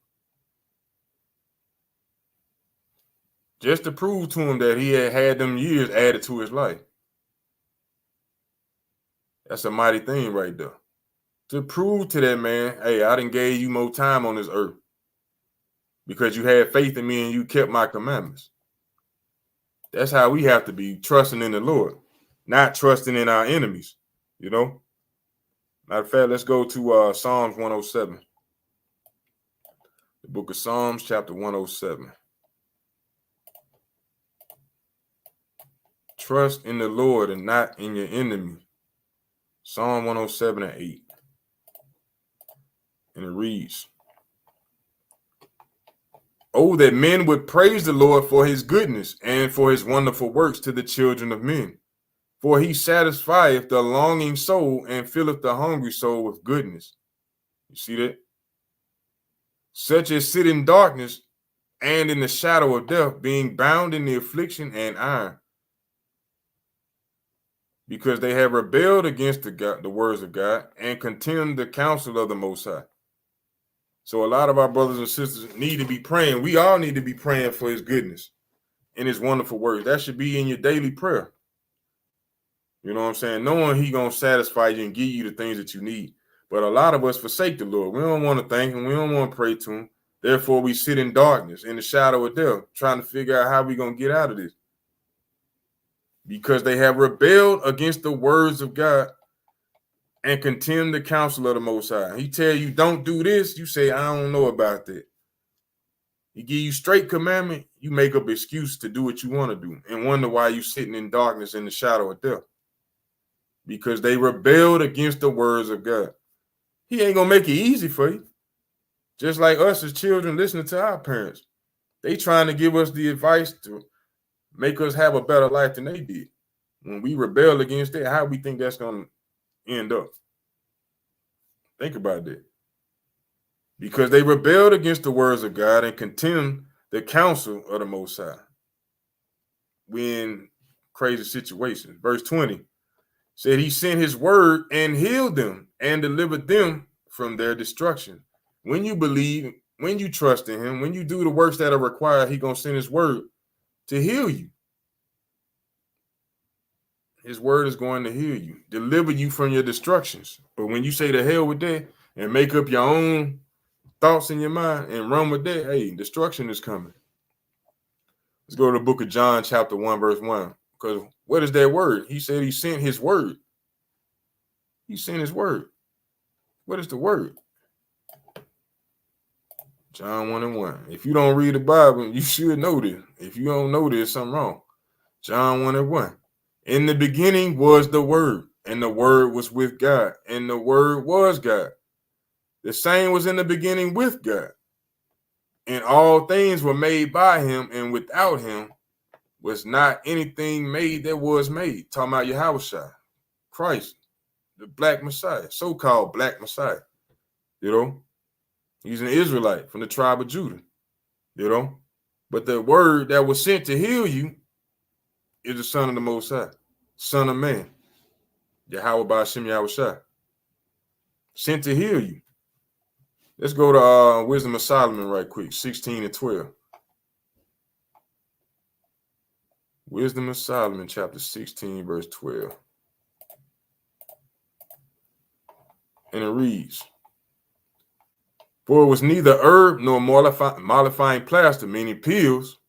just to prove to him that he had them years added to his life. That's a mighty thing right there. To prove to that man, hey, I done gave you more time on this earth because you had faith in me and you kept my commandments. That's how we have to be, trusting in the Lord, not trusting in our enemies, you know? Matter of fact, let's go to Psalms 107. The book of Psalms, chapter 107. Trust in the Lord and not in your enemy. Psalm 107 and 8. And it reads, oh, that men would praise the Lord for his goodness and for his wonderful works to the children of men. For he satisfieth the longing soul and filleth the hungry soul with goodness. You see that? Such as sit in darkness and in the shadow of death, being bound in the affliction and iron, because they have rebelled against the words of God and contemned the counsel of the Most High. So a lot of our brothers and sisters need to be praying. We all need to be praying for his goodness and his wonderful words. That should be in your daily prayer. You know what I'm saying? Knowing he going to satisfy you and give you the things that you need. But a lot of us forsake the Lord. We don't want to thank him. We don't want to pray to him. Therefore, we sit in darkness, in the shadow of death, trying to figure out how we're going to get out of this. Because they have rebelled against the words of God and contemn the counsel of the Most High. He tell you, don't do this. You say, I don't know about that. He give you straight commandment. You make up excuse to do what you want to do and wonder why you sitting in darkness in the shadow of death. Because they rebelled against the words of God. He ain't going to make it easy for you. Just like us as children listening to our parents. They trying to give us the advice to make us have a better life than they did. When we rebel against that, how we think that's going to end up? Think about that. Because they rebelled against the words of God and contemned the counsel of the Most High. We in crazy situations. Verse 20 said he sent his word and healed them and delivered them from their destruction. When you believe, when you trust in him, when you do the works that are required, he going to send his word to heal you. His word is going to heal you, deliver you from your destructions. But when you say to hell with that and make up your own thoughts in your mind and run with that, hey, destruction is coming. Let's go to the book of John, chapter 1, verse 1. Because what is that word? He said he sent his word. He sent his word. What is the word? John 1 and 1. If you don't read the Bible, you should know this. If you don't know this, something wrong. John 1 and 1. In the beginning was the word, and the word was with God, and the word was God. The same was in the beginning with God. And all things were made by him, and without him was not anything made that was made. Talking about Yahushua, Christ, the black Messiah, so-called black Messiah. You know, he's an Israelite from the tribe of Judah. You know, but the word that was sent to heal you is the Son of the Most High, Son of Man, Yahweh Ba'ashem Yahushua, sent to heal you. Let's go to Wisdom of Solomon right quick, 16 and 12. Wisdom of Solomon, chapter 16, verse 12. And it reads, for it was neither herb nor mollifying plaster, meaning pills.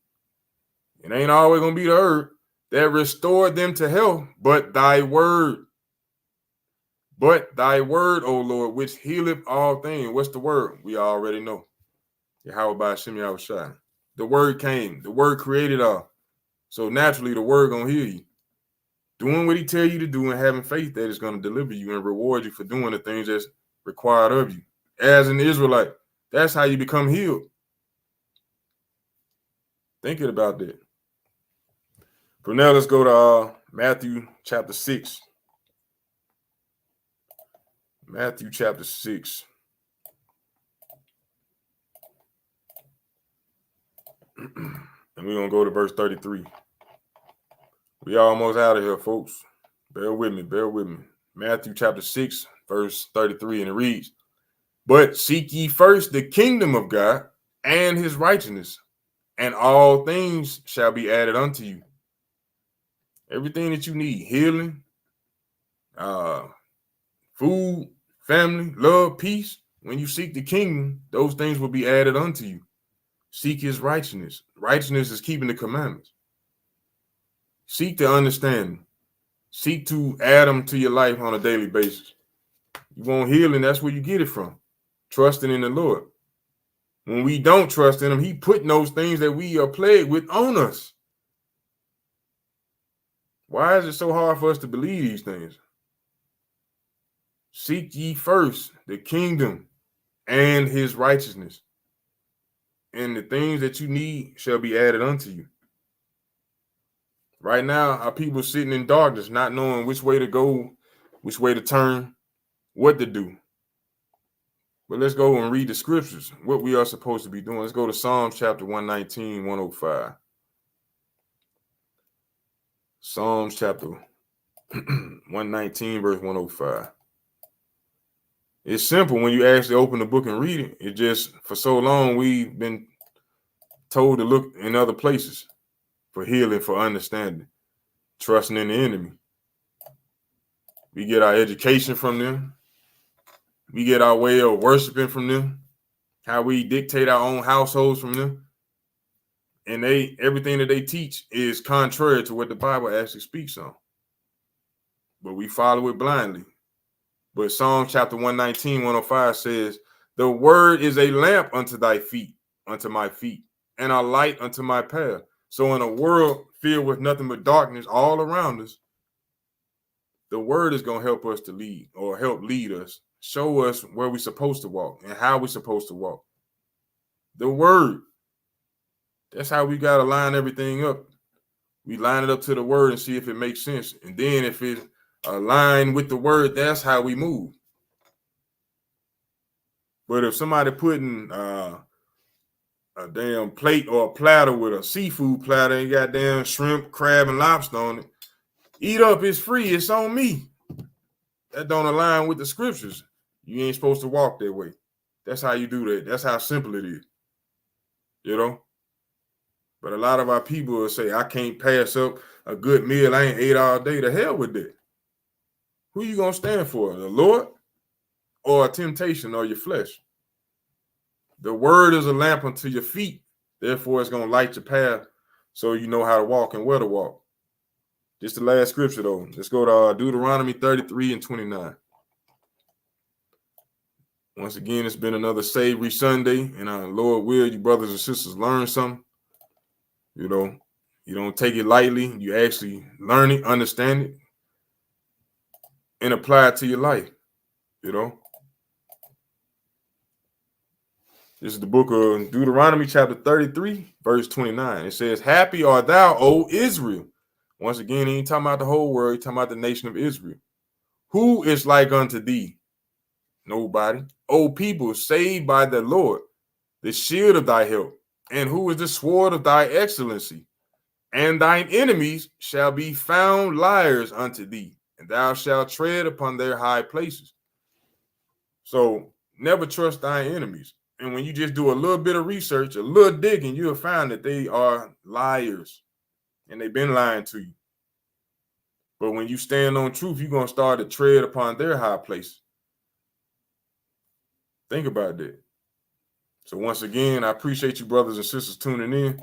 It ain't always going to be the herb that restored them to health, but thy word. But thy word, O Lord, which healeth all things. What's the word? We already know. Yahweh Ba'ashem Yahushua. The word came. The word created all. So naturally, the word going to heal you. Doing what he tell you to do and having faith that it's going to deliver you and reward you for doing the things that's required of you. As an Israelite, that's how you become healed. Thinking about that. From now, let's go to Matthew chapter 6. Matthew chapter 6. And we're going to go to verse 33. We almost out of here, folks. Bear with me, bear with me. Matthew chapter 6, verse 33, and it reads, but seek ye first the kingdom of God and his righteousness, and all things shall be added unto you. Everything that you need, healing, food, family, love, peace. When you seek the kingdom, those things will be added unto you. Seek his righteousness. Righteousness is keeping the commandments. Seek to understand. Seek to add them to your life on a daily basis. You want healing, that's where you get it from. Trusting in the Lord. When we don't trust in him, he putting those things that we are plagued with on us. Why is it so hard for us to believe these things? Seek ye first the kingdom and his righteousness, and the things that you need shall be added unto you. Right now, our people sitting in darkness, not knowing which way to go, which way to turn, what to do. But let's go and read the scriptures, what we are supposed to be doing. Let's go to Psalms chapter 119, 105. Psalms chapter 119, verse 105. It's simple when you actually open the book and read it. It just, for so long, we've been told to look in other places for healing, for understanding, trusting in the enemy. We get our education from them. We get our way of worshiping from them. how we dictate our own households from them. And everything that they teach is contrary to what the Bible actually speaks on. But we follow it blindly. But Psalm chapter 119, 105 says, the word is a lamp unto thy feet, unto my feet, and a light unto my path. So in a world filled with nothing but darkness all around us, the word is going to help us to lead, or help lead us, show us where we're supposed to walk and how we're supposed to walk. The word. That's how we got to line everything up. We line it up to the word and see if it makes sense. And then if it's aligned with the word, that's how we move. But if somebody putting a damn plate or a platter with a seafood platter and got damn shrimp, crab, and lobster on it, eat up, it's free, it's on me. That don't align with the scriptures. You ain't supposed to walk that way. That's how you do that. That's how simple it is. You know? But a lot of our people will say, I can't pass up a good meal. I ain't ate all day. The hell with that. Who you going to stand for? The Lord or a temptation or your flesh? The word is a lamp unto your feet. Therefore, it's going to light your path so you know how to walk and where to walk. Just the last scripture, though. Let's go to Deuteronomy 33 and 29. Once again, it's been another Savory Sunday, and Lord will, you brothers and sisters learn something. You know, you don't take it lightly. You actually learn it, understand it, and apply it to your life. You know, this is the book of Deuteronomy, chapter 33, verse 29. It says, happy art thou, O Israel. Once again, he ain't talking about the whole world. He's talking about the nation of Israel. Who is like unto thee? Nobody. O people, saved by the Lord, the shield of thy help. And who is the sword of thy excellency? And thine enemies shall be found liars unto thee, and thou shalt tread upon their high places. So never trust thine enemies. And when you just do a little bit of research, a little digging, you'll find that they are liars, and they've been lying to you. But when you stand on truth, you're going to start to tread upon their high places. Think about that. So once again, I appreciate you brothers and sisters tuning in.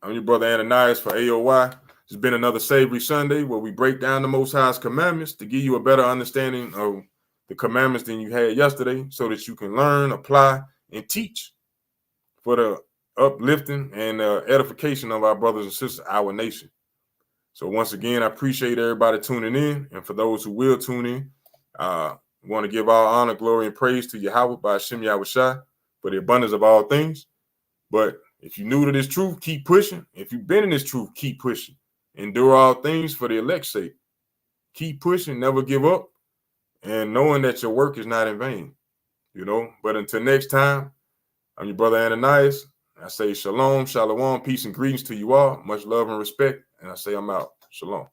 I'm your brother Ananias for A.O.I. It's been another Savory Sunday where we break down the Most High's commandments to give you a better understanding of the commandments than you had yesterday so that you can learn, apply, and teach for the uplifting and edification of our brothers and sisters, our nation. So once again, I appreciate everybody tuning in. And for those who will tune in, we want to give all honor, glory, and praise to Yahweh by Hashem Yahushua for the abundance of all things. But if you're new to this truth, keep pushing. If you've been in this truth, keep pushing. Endure all things for the elect's sake. Keep pushing, never give up, and knowing that your work is not in vain. You know, but until next time, I'm your brother Ananias. I say shalom, shalom, peace and greetings to you all. Much love and respect. And I say I'm out. Shalom.